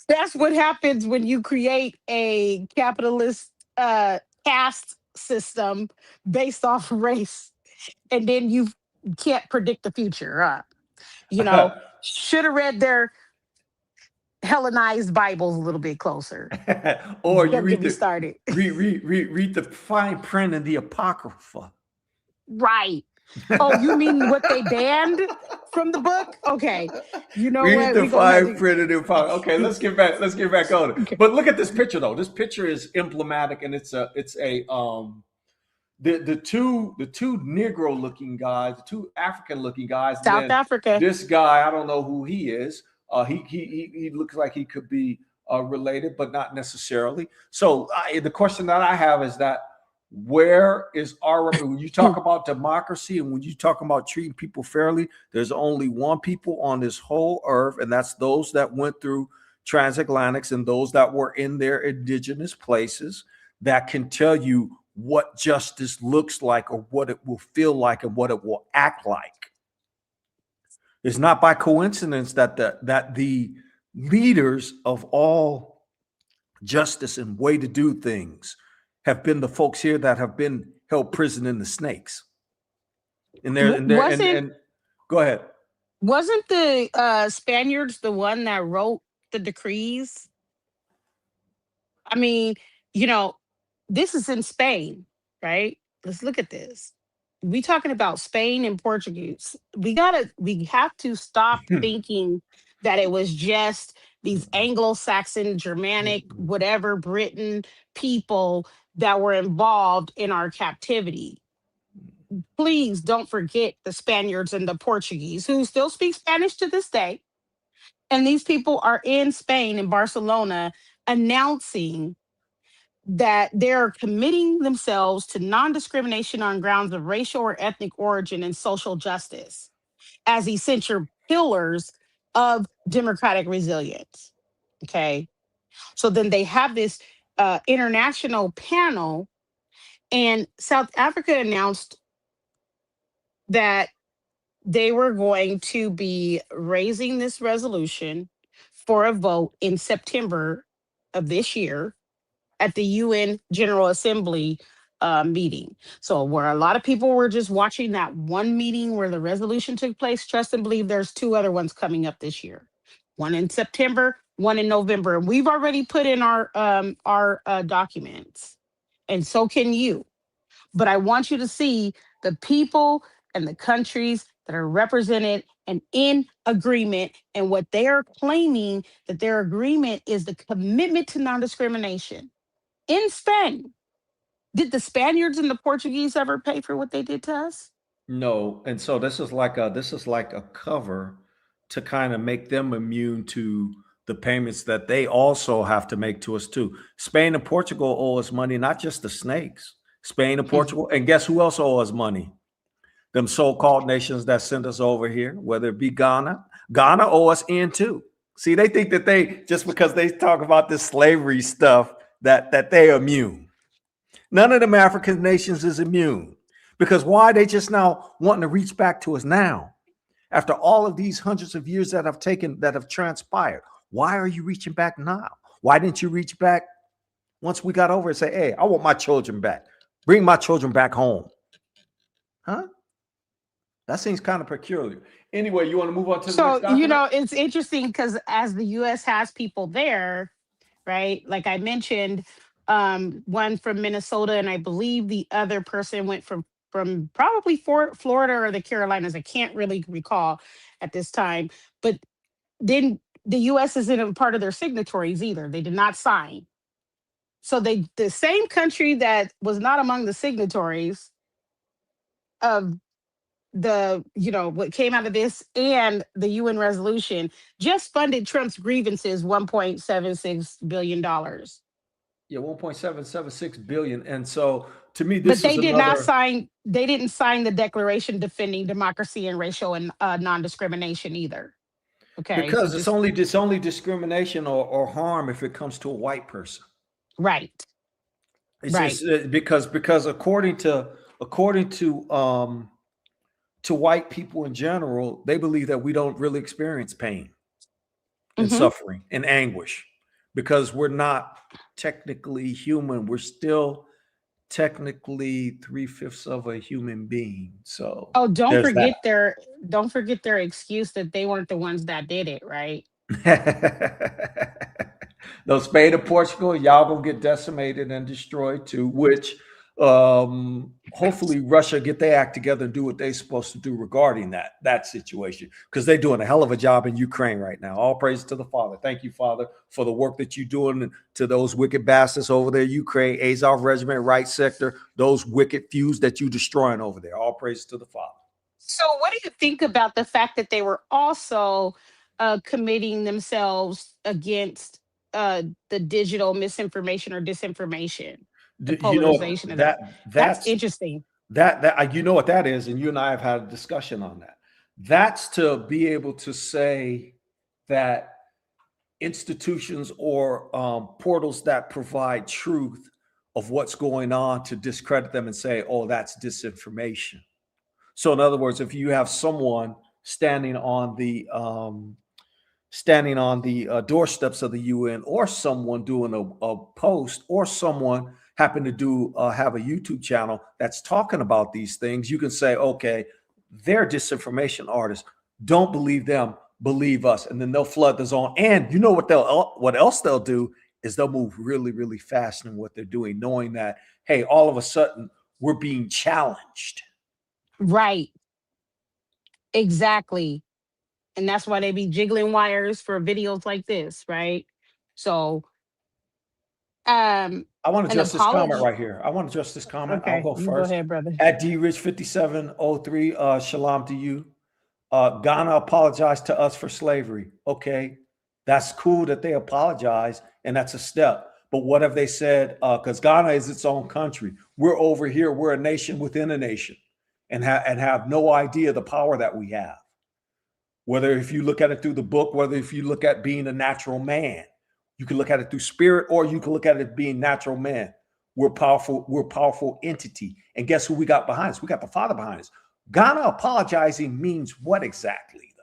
That's what happens when you create a capitalist caste system based off race, and then you can't predict the future. You know, should have read their Hellenized Bibles a little bit closer. Or you Don't get me started. read the fine print in the Apocrypha. Right. Oh, you mean what they banned from the book? Okay. You know Read what? the We're gonna have fine to. print in the Apocrypha. Okay, let's get back on it. Okay. But look at this picture though. This picture is emblematic, and it's a the two Negro looking guys, the two African looking guys, and South then Africa. this guy, I don't know who he is. He looks like he could be related, but not necessarily. So the question that I have is that where is our when you talk about democracy and when you talk about treating people fairly, there's only one people on this whole earth, and that's those that went through transatlantics and those that were in their indigenous places that can tell you what justice looks like or what it will feel like and what it will act like. It's not by coincidence that the leaders of all justice and way to do things have been the folks here that have been held prison in the snakes. Wasn't And go ahead. wasn't the Spaniards the one that wrote the decrees? I mean, you know, this is in Spain, right? Let's look at this. We talking about Spain and Portuguese. We have to stop thinking that it was just these Anglo-Saxon, Germanic, whatever, Britain people that were involved in our captivity. Please don't forget the Spaniards and the Portuguese who still speak Spanish to this day. And these people are in Spain, in Barcelona, announcing that they're committing themselves to non discrimination on grounds of racial or ethnic origin and social justice as essential pillars of democratic resilience. Okay. So then they have this. international panel, and South Africa announced that they were going to be raising this resolution for a vote in September of this year at the UN General Assembly meeting. So, where a lot of people were just watching that one meeting where the resolution took place, trust and believe there's two other ones coming up this year. One in September, one in November, and we've already put in our documents, and so can you. But I want you to see the people and the countries that are represented and in agreement, and what they are claiming that their agreement is the commitment to non-discrimination. In Spain, did the Spaniards and the Portuguese ever pay for what they did to us? No, and so this is like a cover to kind of make them immune to the payments that they also have to make to us too. Spain and Portugal owe us money, not just the snakes. Spain and Hmm. Portugal, and guess who else owe us money? Them so-called nations that sent us over here, whether it be Ghana. Ghana owe us in too. See, they think that they just because they talk about this slavery stuff that they immune. None of them African nations is immune. Because why they just now wanting to reach back to us now? After all of these hundreds of years that have transpired, why are you reaching back now? Why didn't you reach back once we got over and say, hey, I want my children back. Bring my children back home. Huh? That seems kind of peculiar. Anyway, you want to move on to the next So, document? it's interesting because as the US has people there, right? Like I mentioned, one from Minnesota, and I believe the other person went from probably Florida or the Carolinas. I can't really recall at this time, but then the US isn't a part of their signatories either. They did not sign. So the same country that was not among the signatories of what came out of this and the UN resolution just funded Trump's grievances $1.76 billion. Yeah, 1.776 billion. And so to me, But this is another. they didn't sign the declaration defending democracy and racial and non-discrimination either. Okay, so Because just it's only discrimination or harm if it comes to a white person. right, It's right. just because according to white people in general, they believe that we don't really experience pain and Hmm. suffering and anguish because we're not technically human. We're still technically three-fifths of a human being. So Oh, there's that. don't forget their excuse that they weren't the ones that did it, right? Those Spain and Portugal, y'all gonna get decimated and destroyed too. Which hopefully Russia get their act together and do what they're supposed to do regarding that situation because they're doing a hell of a job in Ukraine right now. All praise to the Father. Thank you, Father, for the work that you're doing to those wicked bastards over there, Ukraine, Azov Regiment, right sector, those wicked fews that you destroying over there. All praise to the Father. So, what do you think about the fact that they were also committing themselves against the digital misinformation or disinformation, the You know polarization of that? that That's that's interesting. you know what that is, and you and I have had a discussion on that. That's to be able to say that institutions or portals that provide truth of what's going on to discredit them and say, "Oh, that's disinformation." So, in other words, if you have someone standing on the doorsteps of the UN, or someone doing a post, or someone happen to do have a YouTube channel that's talking about these things, you can say, okay, they're disinformation artists. Don't believe them, believe us, and then they'll flood the zone. And you know what else they'll do is they'll move really, really fast in what they're doing, knowing that hey, all of a sudden we're being challenged. Right, exactly. And that's why they be jiggling wires for videos like this, right? So, um, I want to an address this comment apology. right here. I want to address this comment. I'll Okay, go you go first. ahead, brother. At Rich 5703, shalom to you. Ghana apologized to us for slavery. Okay, that's cool that they apologize, and that's a step. But what have they said? Because Ghana is its own country. We're over here. We're a nation within a nation, and have no idea the power that we have. Whether if you look at it through the book, whether if you look at being a natural man, You can look at it through spirit, or you can look at it as being natural man. We're powerful. We're a powerful entity. And guess who we got behind us? We got the Father behind us. Ghana apologizing means what exactly, though?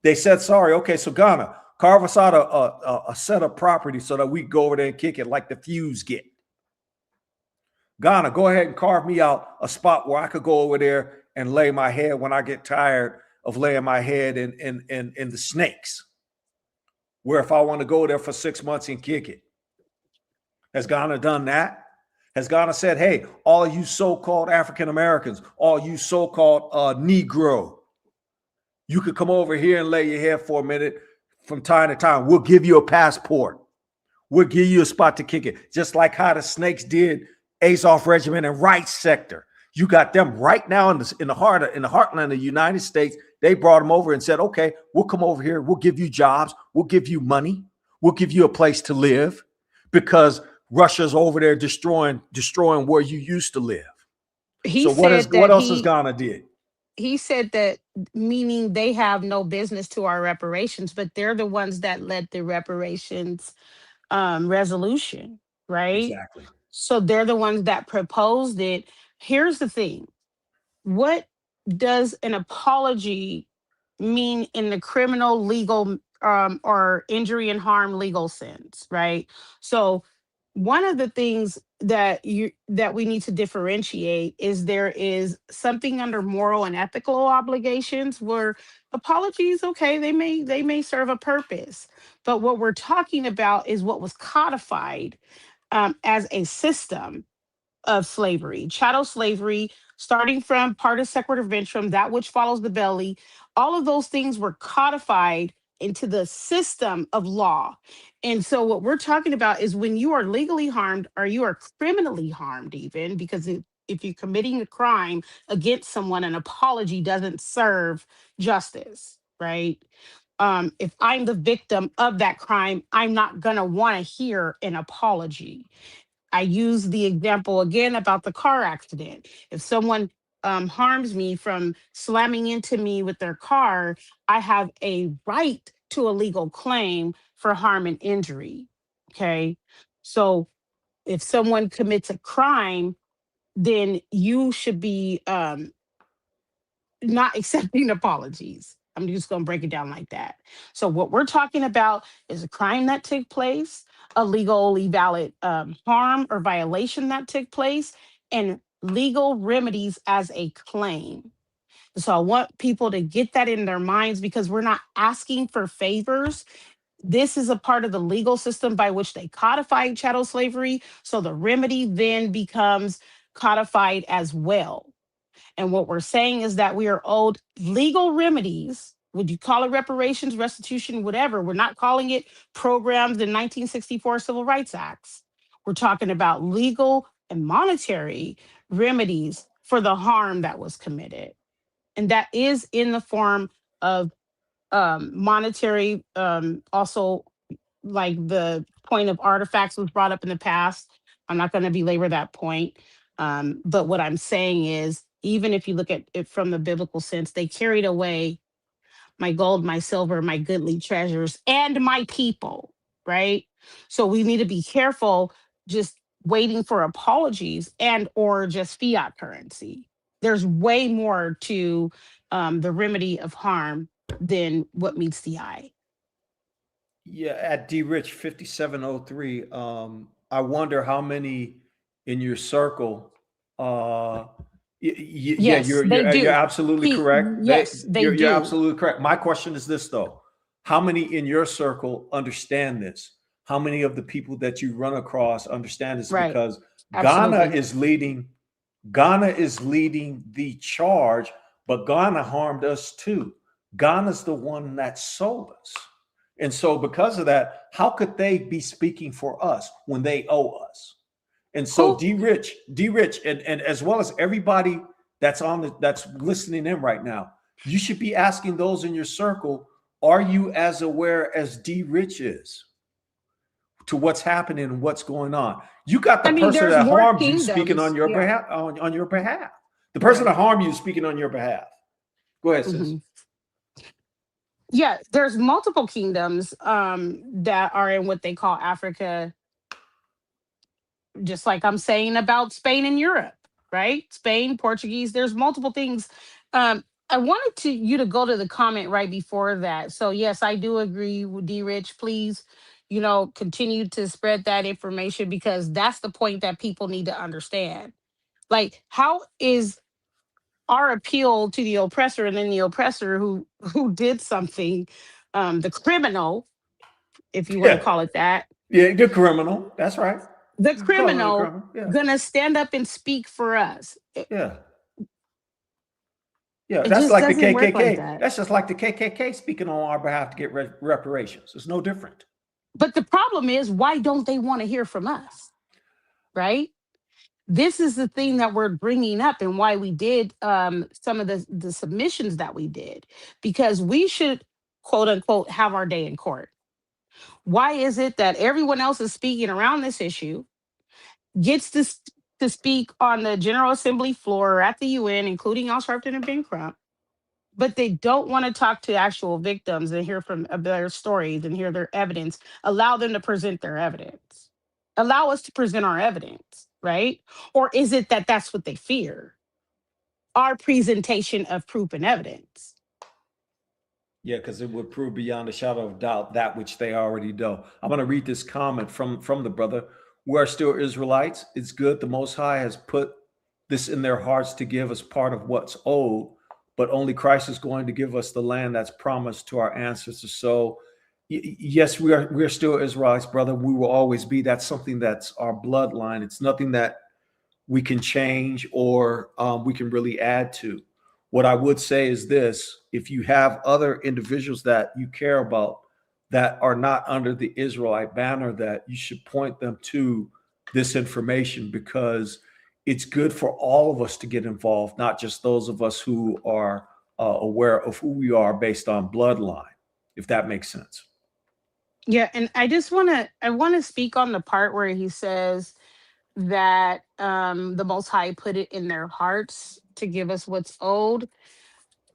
They said sorry. Okay, so Ghana, carve us out a set of property so that we go over there and kick it like the Fuse get. Ghana, go ahead and carve me out a spot where I could go over there and lay my head when I get tired of laying my head in the snakes. Where if I want to go there for 6 months and kick it. Has Ghana done that? Has Ghana said, hey, all you so-called African Americans, all you so-called Negro, you could come over here and lay your head for a minute from time to time. We'll give you a passport. We'll give you a spot to kick it. Just like how the Snakes did Azov Regiment and Right Sector. You got them right now in the heartland of the United States. They brought them over and said, okay, we'll come over here. We'll give you jobs. We'll give you money. We'll give you a place to live because Russia's over there destroying where you used to live. He so what said else has Ghana did? He said that, meaning they have no business to our reparations, but they're the ones that led the reparations resolution, right? Exactly. So they're the ones that proposed it. Here's the thing. What does an apology mean in the criminal legal or injury and harm legal sense, right? So one of the things that we need to differentiate is there is something under moral and ethical obligations where apologies, okay, they may serve a purpose, but what we're talking about is what was codified as a system of slavery, chattel slavery, starting from partus sequitur ventrum, that which follows the belly. All of those things were codified into the system of law. And so, what we're talking about is when you are legally harmed or you are criminally harmed, even because if you're committing a crime against someone, an apology doesn't serve justice, right? If I'm the victim of that crime, I'm not going to want to hear an apology. I use the example again about the car accident. If someone harms me from slamming into me with their car, I have a right to a legal claim for harm and injury. Okay. So if someone commits a crime, then you should be not accepting apologies. I'm just going to break it down like that. So, what we're talking about is a crime that took place, a legally valid harm or violation that took place, and legal remedies as a claim. So, I want people to get that in their minds because we're not asking for favors. This is a part of the legal system by which they codified chattel slavery. So, the remedy then becomes codified as well. And what we're saying is that we are owed legal remedies. Would you call it reparations, restitution, whatever? We're not calling it programs in 1964 Civil Rights Acts. We're talking about legal and monetary remedies for the harm that was committed. And that is in the form of monetary, also like the point of artifacts was brought up in the past. I'm not going to belabor that point. But what I'm saying is, even if you look at it from the biblical sense, they carried away my gold, my silver, my goodly treasures, and my people, right? So we need to be careful just waiting for apologies and or just fiat currency. There's way more to the remedy of harm than what meets the eye. Yeah, at D Rich 5703, I wonder how many in your circle. Yeah, Yes, they you're do. absolutely correct. Yes, they You're do. absolutely correct. My question is this though: how many in your circle understand this? How many of the people that you run across understand this? Right. Because Ghana Absolutely. is leading. Ghana is leading the charge, but Ghana harmed us too. Ghana's the one that sold us. And so, because of that, how could they be speaking for us when they owe us? And so, Who? D Rich, and as well as everybody that's that's listening in right now, you should be asking those in your circle: are you as aware as D Rich is to what's happening and what's going on? You got the I mean, person there's that more harmed you speaking on kingdoms. your Yeah. behalf. On your behalf, the person Right. that harmed you is speaking on your behalf. Go ahead, sis. hmm Yeah, there's multiple kingdoms that are in what they call Africa, just like I'm saying about Spain and Europe, right? Spain, Portuguese, there's multiple things. I wanted to you to go to the comment right before that. So yes, I do agree with D Rich. Please, continue to spread that information because that's the point that people need to understand. Like, how is our appeal to the oppressor and then the oppressor who did something, the criminal, if you want to Yeah. call it that, Yeah, the criminal. That's right. the You can call him the criminal criminal. Yeah. gonna stand up and speak for us. It, Yeah. Yeah. it That's just like the doesn't work like KKK. that. That's just like the KKK speaking on our behalf to get reparations. It's no different. But the problem is, why don't they want to hear from us? Right? This is the thing that we're bringing up and why we did some of the submissions that we did, because we should, quote unquote, have our day in court. Why is it that everyone else is speaking around this issue, gets to speak on the General Assembly floor or at the UN, including Al Sharpton and Ben Crump, but they don't want to talk to actual victims and hear from their stories and hear their evidence, allow them to present their evidence, allow us to present our evidence, right? Or is it that that's what they fear? Our presentation of proof and evidence. Yeah, because it would prove beyond a shadow of doubt that which they already know. I'm going to read this comment from the brother. We are still Israelites. It's good. The Most High has put this in their hearts to give us part of what's owed, but only Christ is going to give us the land that's promised to our ancestors. So, yes, we are still Israelites, brother. We will always be. That's something that's our bloodline. It's nothing that we can change or we can really add to. What I would say is this: if you have other individuals that you care about that are not under the Israelite banner, that you should point them to this information because it's good for all of us to get involved, not just those of us who are aware of who we are based on bloodline, if that makes sense. Yeah, and I want to speak on the part where he says that the Most High put it in their hearts to give us what's owed.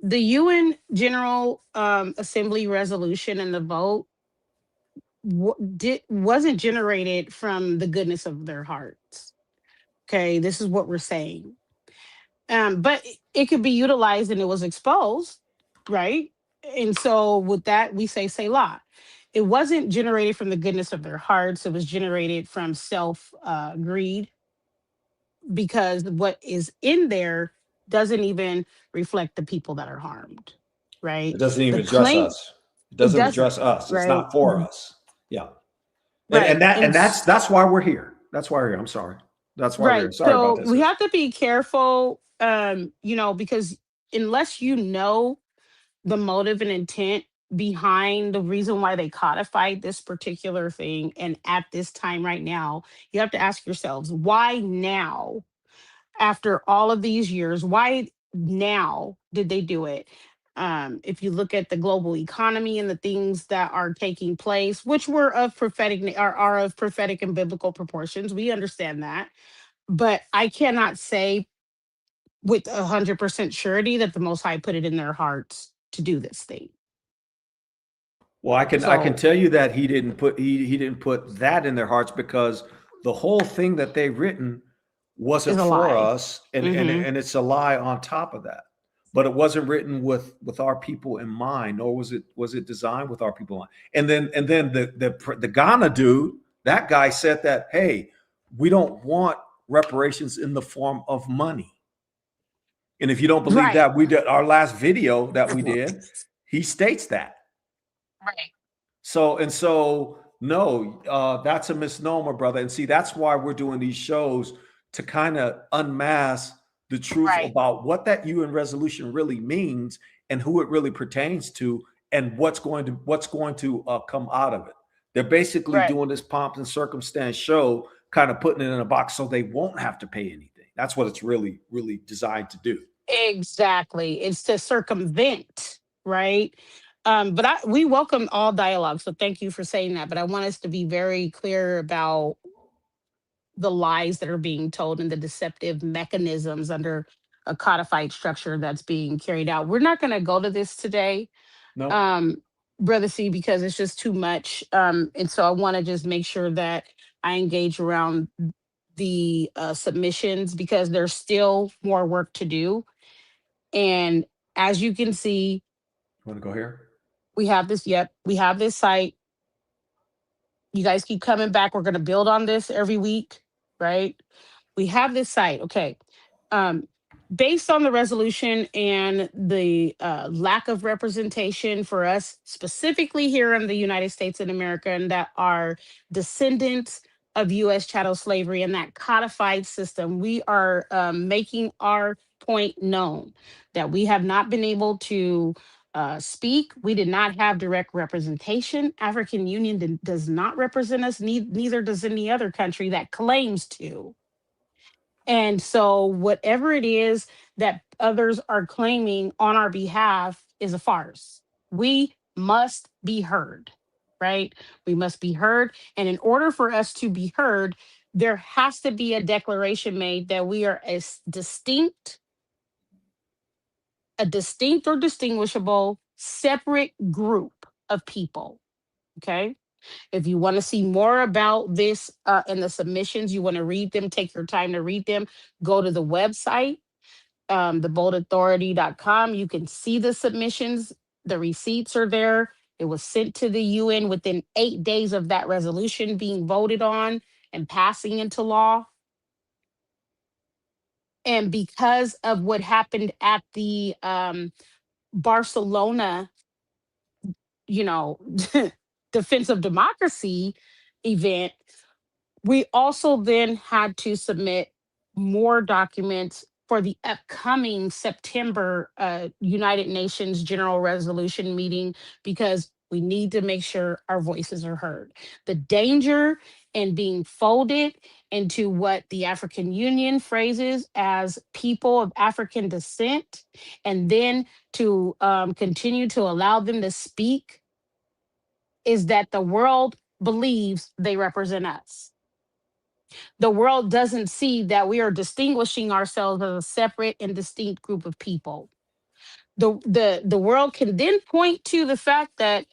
The UN General Assembly resolution and the vote wasn't generated from the goodness of their hearts. Okay, this is what we're saying. But it could be utilized and it was exposed, right? And so with that, we say Selah. It wasn't generated from the goodness of their hearts. It was generated from self greed, because what is in there doesn't even reflect the people that are harmed, It right? doesn't even The address claim, us. It it doesn't doesn't, address us. It's right? not for us. Yeah. And, Right. and that and that's why we're here. That's why we're here. I'm sorry. That's why we're here. Right. Sorry about So that, we sis. have to be careful, because unless you know the motive and intent behind the reason why they codified this particular thing and at this time right now, you have to ask yourselves, why now? After all of these years, why now did they do it? If you look at the global economy and the things that are taking place, which were of are of prophetic and biblical proportions, we understand that. But I cannot say with 100% surety that the Most High put it in their hearts to do this thing. Well, I can So tell you that he didn't put that in their hearts because the whole thing that they've written is wasn't a for lie. us, and and Hmm. and it's a lie on top of that. But it wasn't written with our people in mind, nor was it designed with our people in mind. And then the Ghana dude, that guy said that, hey, we don't want reparations in the form of money. And if you don't believe Right. that, we did our last video that we did. He states that. Right. So no, that's a misnomer, brother. And see, that's why we're doing these shows to kind of unmask the truth Right. about what that UN resolution really means and who it really pertains to, and what's going to come out of it. They're basically Right. doing this pomp and circumstance show, kind of putting it in a box so they won't have to pay anything. That's what it's really designed to do. Exactly. It's to circumvent, right? But we welcome all dialogue. So thank you for saying that. But I want us to be very clear about the lies that are being told and the deceptive mechanisms under a codified structure that's being carried out. We're not going to go to this today. No. Brother C, because it's just too much. And so I want to just make sure that I engage around the submissions because there's still more work to do. And as you can see, Want to go here? we have this, yep, we have this site. You guys keep coming back. We're going to build on this every week, right? We have this site. Okay. Um, Based on the resolution and the lack of representation for us, specifically here in the United States of America, and that are descendants of U.S. chattel slavery and that codified system, we are making our point known that we have not been able to speak. We did not have direct representation. African Union does not represent us, neither does any other country that claims to. And so, whatever it is that others are claiming on our behalf is a farce. We must be heard, right? We must be heard. And in order for us to be heard, there has to be a declaration made that we are a distinct or distinguishable separate group of people. Okay. If you want to see more about this in the submissions, you want to read them, take your time to read them, go to the website, theboldauthority.com. You can see the submissions. The receipts are there. It was sent to the UN within 8 days of that resolution being voted on and passing into law. And because of what happened at the Barcelona, you know, Defense of Democracy event, we also then had to submit more documents for the upcoming September United Nations General Resolution meeting because we need to make sure our voices are heard. The danger in being folded into what the African Union phrases as people of African descent, and then to continue to allow them to speak, is that the world believes they represent us. The world doesn't see that we are distinguishing ourselves as a separate and distinct group of people. The world can then point to the fact that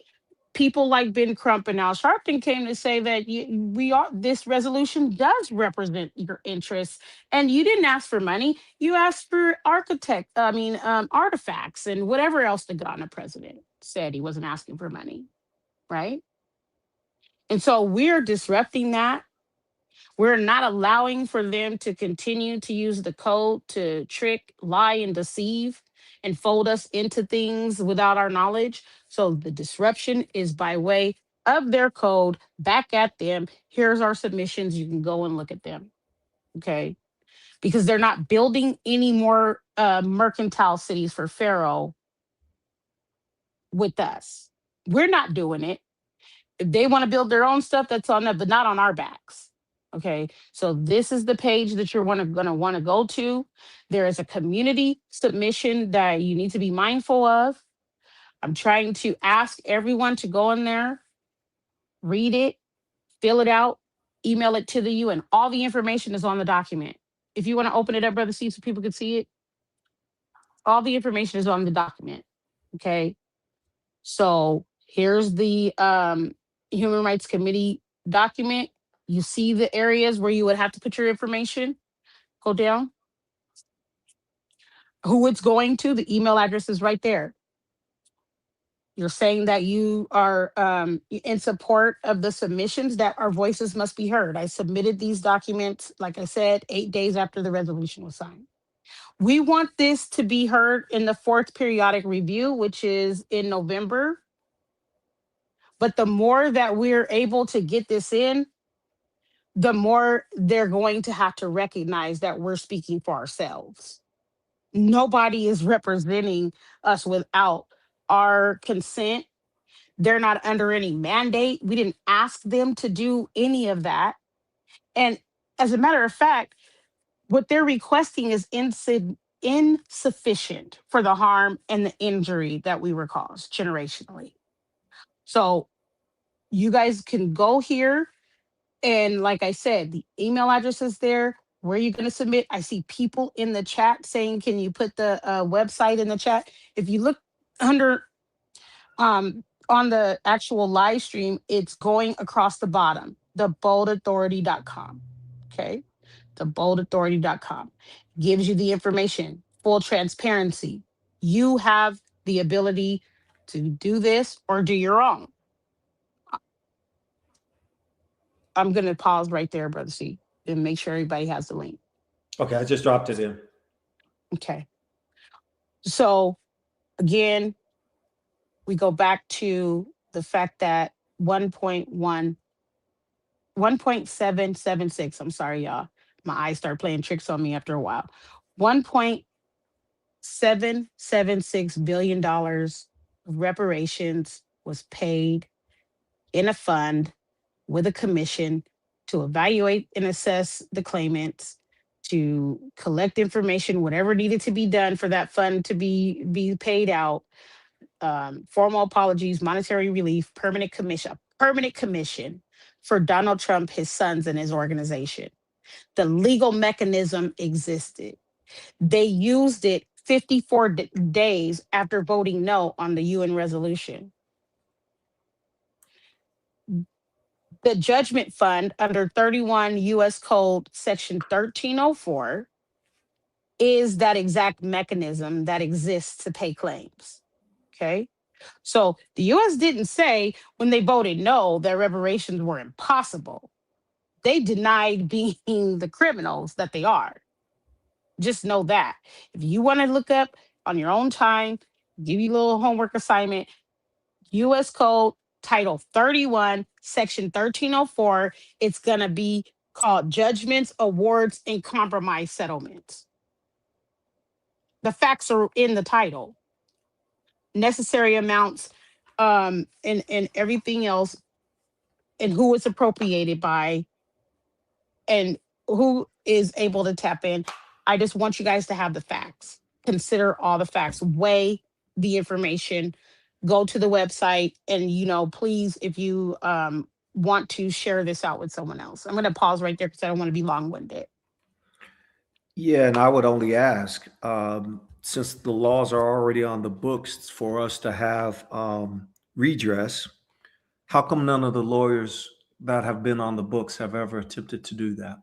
people like Ben Crump and Al Sharpton came to say that we are, this resolution does represent your interests, and you didn't ask for money. You asked for artifacts and whatever else the Ghana president said. He wasn't asking for money, right? And so we're disrupting that. We're not allowing for them to continue to use the code to trick, lie, and deceive and fold us into things without our knowledge. So the disruption is by way of their code back at them. Here's our submissions. You can go and look at them. Okay. Because they're not building any more mercantile cities for Pharaoh with us. We're not doing it. If they want to build their own stuff, that's on them, but not on our backs. Okay, so this is the page that you're going to want to go to. There is a community submission that you need to be mindful of. I'm trying to ask everyone to go in there, read it, fill it out, email it to the UN. All the information is on the document. If you want to open it up, Brother C, so people can see it, all the information is on the document. Okay, so here's the Human Rights Committee document. You see the areas where you would have to put your information. Go down. Who it's going to, the email address is right there. You're saying that you are in support of the submissions, that our voices must be heard. I submitted these documents, like I said, 8 days after the resolution was signed. We want this to be heard in the fourth periodic review, which is in November. But the more that we're able to get this in, the more they're going to have to recognize that we're speaking for ourselves. Nobody is representing us without our consent. They're not under any mandate. We didn't ask them to do any of that. And as a matter of fact, what they're requesting is insufficient for the harm and the injury that we were caused generationally. So you guys can go here. And like I said, the email address is there. Where are you going to submit? I see people in the chat saying, can you put the website in the chat? If you look under on the actual live stream, it's going across the bottom, theboldauthority.com. Okay. Theboldauthority.com gives you the information, full transparency. You have the ability to do this or do your own. I'm going to pause right there, Brother C, and make sure everybody has the link. Okay, I just dropped it in. Okay. So again, we go back to the fact that 1.1, 1.776, I'm sorry, y'all. My eyes start playing tricks on me after a while. $1.776 billion of reparations was paid in a fund with a commission to evaluate and assess the claimants, to collect information, whatever needed to be done for that fund to be paid out, formal apologies, monetary relief, permanent commission for Donald Trump, his sons, and his organization. The legal mechanism existed. They used it 54 days after voting no on the UN resolution. The judgment fund under 31 US Code Section 1304 is that exact mechanism that exists to pay claims. Okay. So the US didn't say when they voted no that reparations were impossible. They denied being the criminals that they are. Just know that. If you want to look up on your own time, give you a little homework assignment, US Code Title 31, Section 1304, it's going to be called Judgments, Awards, and Compromise Settlements. The facts are in the title. Necessary amounts, and everything else, and who it's appropriated by, and who is able to tap in. I just want you guys to have the facts. Consider all the facts, weigh the information, go to the website, and please, if you want to share this out with someone else. I'm going to pause right there because I don't want to be long-winded. Yeah, and I would only ask, since the laws are already on the books for us to have redress, how come none of the lawyers that have been on the books have ever attempted to do that?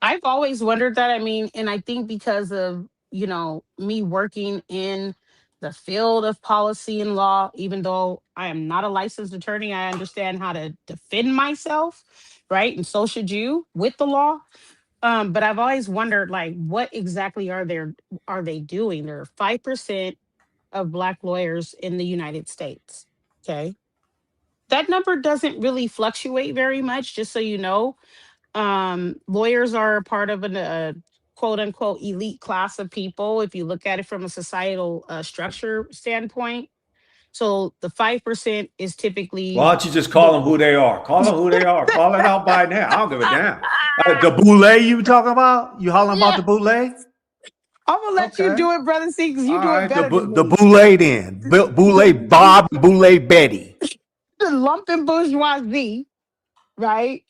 I've always wondered that. I mean, and I think because of, me working in the field of policy and law, even though I am not a licensed attorney, I understand how to defend myself, right? And so should you with the law. But I've always wondered, like, what exactly are they doing? There are 5% of Black lawyers in the United States. Okay. That number doesn't really fluctuate very much, just so you know. Lawyers are a part of a quote unquote elite class of people if you look at it from a societal structure standpoint. So the 5% is Why typically don't you just call the them who they are? Call them who they are. Call it out by now. I don't give a damn. The boule you talking about? You hollering about yeah. the boule? I'm gonna let you Okay. do it, brother C, because you All do it right. better than The me. boule then. Boule Bob, boule Betty. The lumping bourgeoisie, right?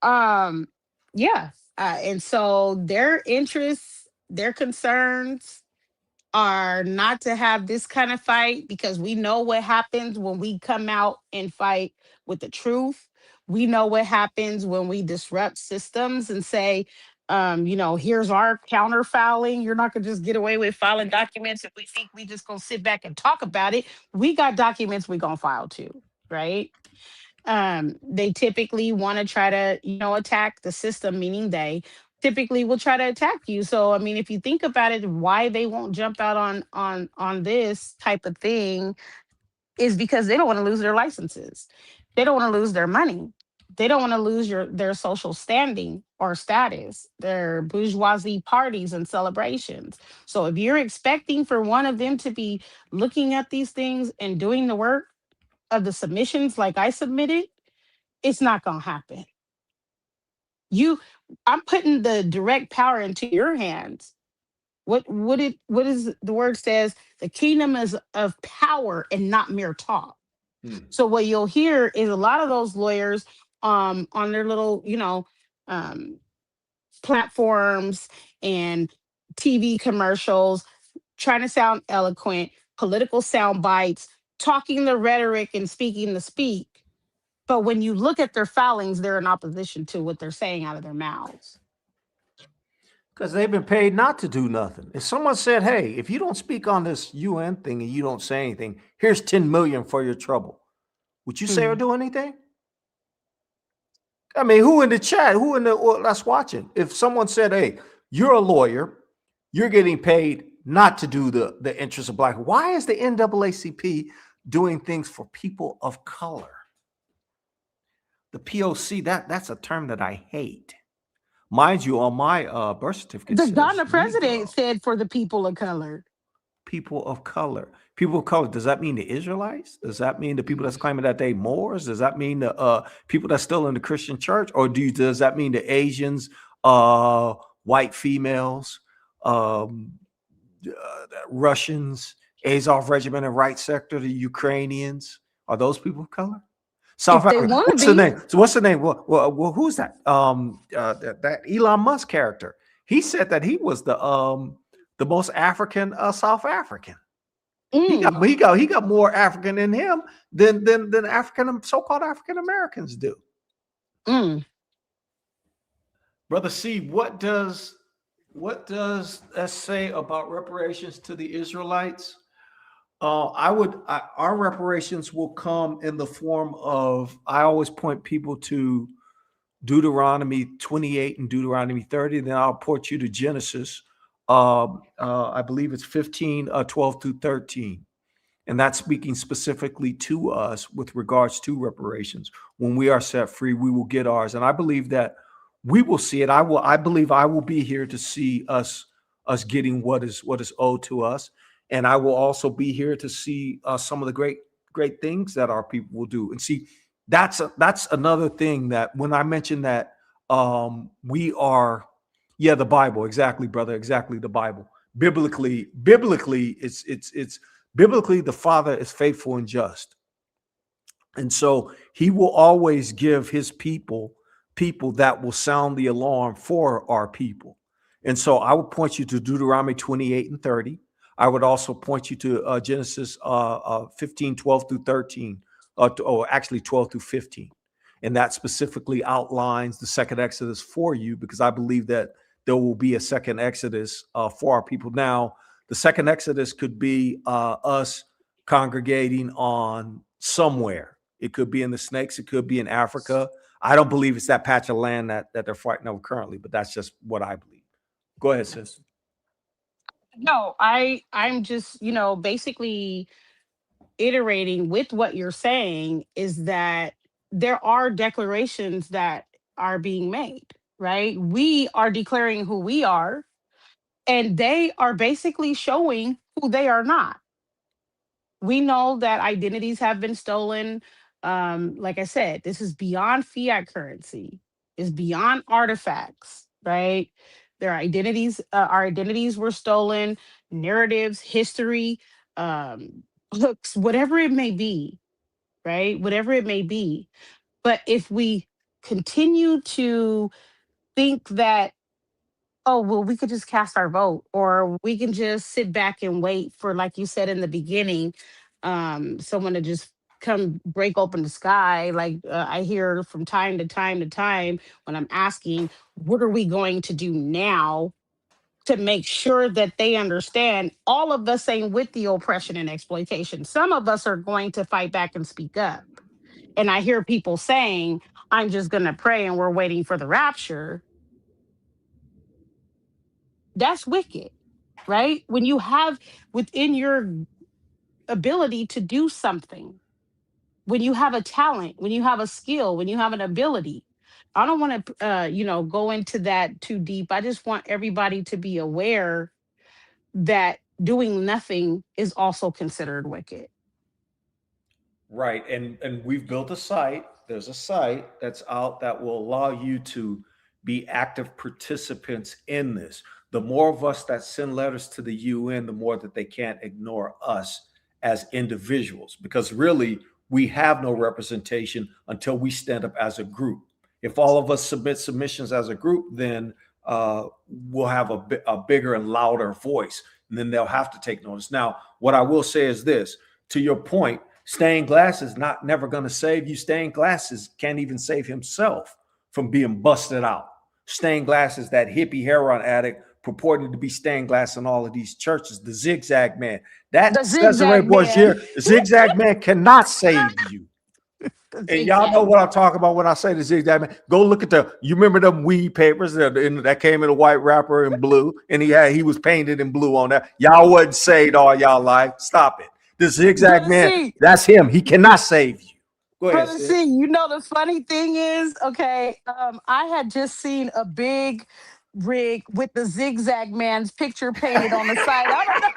Um, yeah. And so their interests, their concerns are not to have this kind of fight, because we know what happens when we come out and fight with the truth. We know what happens when we disrupt systems and say, here's our counterfouling. You're not gonna just get away with filing documents if we think we just gonna sit back and talk about it. We got documents we gonna file too, right? They typically want to try to attack the system, meaning they typically will try to attack you. So I mean, if you think about it, why they won't jump out on this type of thing is because they don't want to lose their licenses. They don't want to lose their money. They don't want to lose their social standing or status, their bourgeoisie parties and celebrations. So if you're expecting for one of them to be looking at these things and doing the work of the submissions like I submitted, it's not gonna happen. You, I'm putting the direct power into your hands. What is the word says? The kingdom is of power and not mere talk. Hmm. So what you'll hear is a lot of those lawyers on their little um platforms and TV commercials trying to sound eloquent, political sound bites, talking the rhetoric and speaking the speak. But when you look at their filings, they're in opposition to what they're saying out of their mouths. Because they've been paid not to do nothing. If someone said, hey, if you don't speak on this UN thing and you don't say anything, here's 10 million for your trouble. Would you say or Mm. do anything? I mean, who in the chat, who in the that's watching? If someone said, hey, you're a lawyer, you're getting paid not to do the interests of black, why is the NAACP doing things for people of color? The POC, that's a term that I hate. Mind you, on my birth certificate The says Ghana president Negro. said for the people of color. People of color. People of color. Does that mean the Israelites? Does that mean the people that's claiming that they Moors? Does that mean the people that's still in the Christian church? Or does that mean the Asians, white females, Russians, Azov Regiment and Right Sector, the Ukrainians? Are those people of color? South If they Africa. want to What's the be. name? So what's the name? Well, who's that? That Elon Musk character. He said that he was the most African South African. Mm. He got more African in him than African so-called African Americans do. Mm. Brother C, what does that say about reparations to the Israelites? Our reparations will come in the form of, I always point people to Deuteronomy 28 and Deuteronomy 30. Then I'll point you to Genesis. I believe it's 15, 12 through 13. And that's speaking specifically to us with regards to reparations. When we are set free, we will get ours. And I believe that we will see it. I believe I will be here to see us getting what is owed to us. And I will also be here to see some of the great things that our people will do. And see, that's another thing that when I mentioned that we are, the Bible, exactly, brother, exactly, the Bible. Biblically, it's biblically, the Father is faithful and just. And so he will always give his people that will sound the alarm for our people. And so I would point you to Deuteronomy 28 and 30. I would also point you to Genesis 15, 12 through 13, or actually 12 through 15. And that specifically outlines the second Exodus for you, because I believe that there will be a second Exodus for our people. Now, the second Exodus could be us congregating on somewhere. It could be in the Snakes. It could be in Africa. I don't believe it's that patch of land that they're fighting over currently, but that's just what I believe. Go ahead, sis. No, I'm just, basically iterating with what you're saying is that there are declarations that are being made, right? We are declaring who we are, and they are basically showing who they are not. We know that identities have been stolen. Like I said, this is beyond fiat currency, is beyond artifacts, right? Our identities were stolen, narratives, history, books, whatever it may be, right? Whatever it may be. But if we continue to think that, oh, well, we could just cast our vote, or we can just sit back and wait for, like you said in the beginning, someone to just come break open the sky. Like I hear from time to time to time when I'm asking, what are we going to do now to make sure that they understand all of us ain't with the oppression and exploitation? Some of us are going to fight back and speak up. And I hear people saying, I'm just going to pray and we're waiting for the rapture. That's wicked, right? When you have within your ability to do something, when you have a talent, when you have a skill, when you have an ability. I don't want to, go into that too deep. I just want everybody to be aware that doing nothing is also considered wicked. Right. And we've built a site. There's a site that's out that will allow you to be active participants in this. The more of us that send letters to the UN, the more that they can't ignore us as individuals, because really we have no representation until we stand up as a group. If all of us submit submissions as a group, then we'll have a bigger and louder voice, and then they'll have to take notice. Now, what I will say is this, to your point, Stained glass is not never going to save you. Stained glass can't even save himself from being busted out. Stained glass is that hippie heroin addict purporting to be stained glass in all of these churches. The zigzag man, The that Cesare zigzag man. Borgia, the zigzag man cannot save you. The And y'all know zigzag what I'm man. talking about when I say the zigzag man. Go look at you remember them weed papers that came in a white wrapper in blue, and he was painted in blue on that. Y'all wasn't saved all y'all life. Stop it. The zigzag Brother man, C, that's him. He cannot save you. Go ahead, Brother sis. C, you know the funny thing is, okay, I had just seen a big rig with the zigzag man's picture painted on the side. I don't know.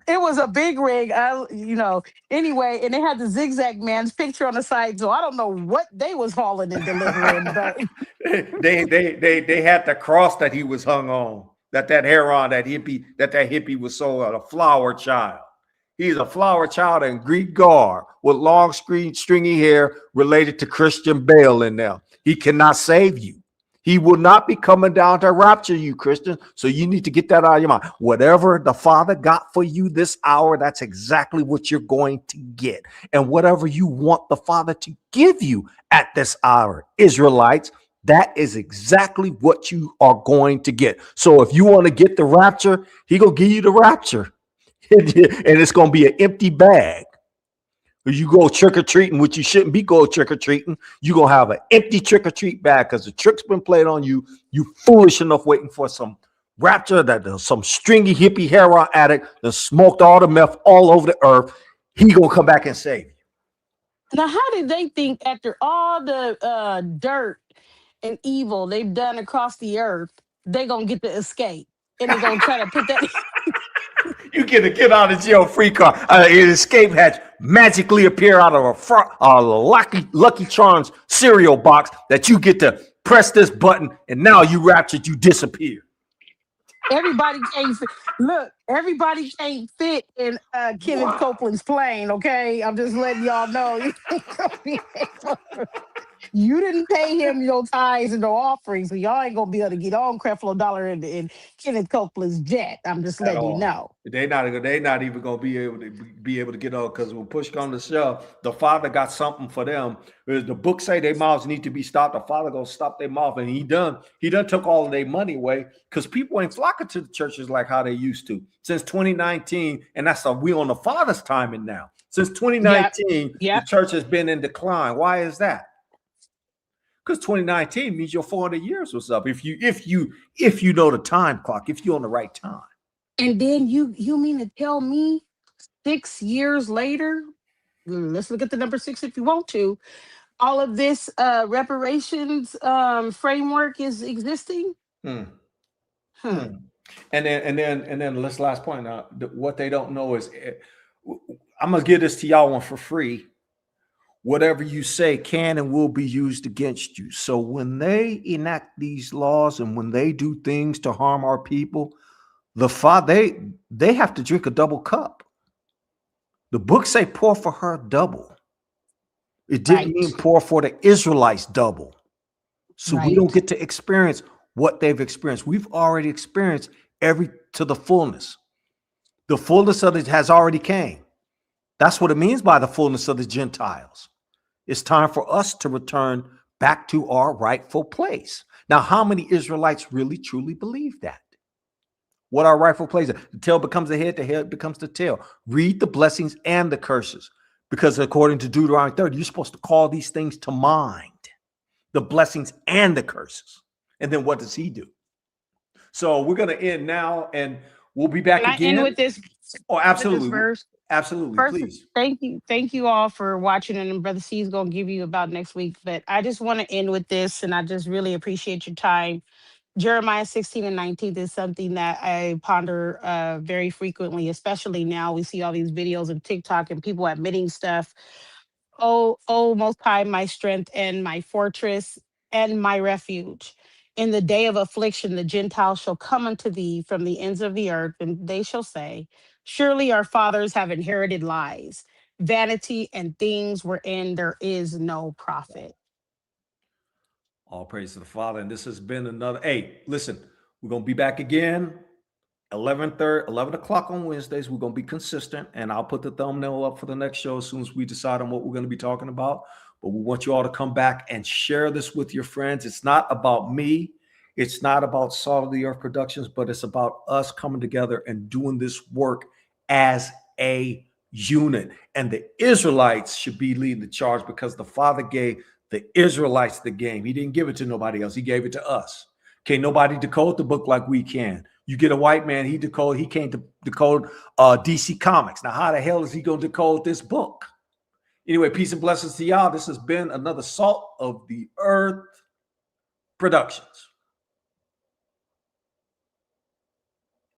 It was a big rig, Anyway, and it had the zigzag man's picture on the side, so I don't know what they was hauling and delivering, but they had the cross that he was hung on. That heron, that hippie was sold a flower child. He's a flower child in Greek garb with long, stringy hair related to Christian Bale in there. He cannot save you. He will not be coming down to rapture you, Christian. So you need to get that out of your mind. Whatever the Father got for you this hour, that's exactly what you're going to get. And whatever you want the Father to give you at this hour, Israelites, that is exactly what you are going to get. So if you want to get the rapture, he gonna give you the rapture. And it's gonna be an empty bag. You go trick-or-treating, which you shouldn't be going trick-or-treating. You're going to have an empty trick-or-treat bag because the trick's been played on you. You foolish enough waiting for some rapture, that some stringy hippie heroin addict that smoked all the meth all over the earth. He going to come back and save you. now how did they think after all the dirt and evil they've done across the earth, they gonna get to escape and they gonna try to put that You get a get out of jail free card. An escape hatch magically appear out of a Lucky Charms cereal box that you get to press this button, and now you raptured, you disappear. everybody can't look, everybody can't fit in Kenneth Copeland's plane, okay? I'm just letting y'all know you ain't gonna be able you didn't pay him your tithes and no offerings, so y'all ain't gonna be able to get on Creflo Dollar in Kenneth Copeland's jet. I'm just At letting you all. know. They not even gonna be able to get on, because when push comes to shove, the Father got something for them. Whereas the book say their mouths need to be stopped, the Father gonna stop their mouth, and he done took all of their money away, because people ain't flocking to the churches like how they used to since 2019, and we on the Father's timing now. Since Yep. 2019, the Yep. church has been in decline. Why is that? Because 2019 means your 400 years was up. If you know the time clock, if you're on the right time. And then you mean to tell me 6 years later, let's look at the number six if you want to, all of this reparations framework is existing? Hmm. Hmm. Hmm. And then this last point. What they don't know is, I'm gonna give this to y'all one for free. Whatever you say can and will be used against you. So when they enact these laws and when they do things to harm our people, the Father they have to drink a double cup. The book say pour for her double. It didn't mean Right. pour for the Israelites double. So we don't Right. get to experience what they've experienced. We've already experienced every to the fullness. The fullness of it has already came. That's what it means by the fullness of the Gentiles. It's time for us to return back to our rightful place. Now, how many Israelites really truly believe that? What our rightful place is. The tail becomes the head becomes the tail. Read the blessings and the curses, because according to Deuteronomy 30, you're supposed to call these things to mind, the blessings and the curses. And then what does he do? So we're going to end now, and we'll be Can back I end again. with this Oh, with this absolutely. verse? Absolutely. First, Please. thank you all for watching, and Brother C is gonna give you about next week. But I just want to end with this, and I just really appreciate your time. Jeremiah 16 and 19 is something that I ponder very frequently, especially now we see all these videos of TikTok and people admitting stuff. Oh, Most High, my strength and my fortress and my refuge. In the day of affliction, the Gentiles shall come unto thee from the ends of the earth, and they shall say, surely our fathers have inherited lies, vanity, and things wherein there is no profit. All praise to the Father. And this has been another. Hey, listen, we're going to be back again. 11 o'clock on Wednesdays. We're going to be consistent, and I'll put the thumbnail up for the next show as soon as we decide on what we're going to be talking about. But we want you all to come back and share this with your friends. It's not about me. It's not about Salt of the Earth Productions, but it's about us coming together and doing this work as a unit. And the Israelites should be leading the charge, because the Father gave the Israelites the game. He didn't give it to nobody else. He gave it to us. Can't nobody decode the book like we can. You get a white man, he can't decode DC Comics. Now, how the hell is he going to decode this book? Anyway, peace and blessings to y'all. This has been another Salt of the Earth Productions.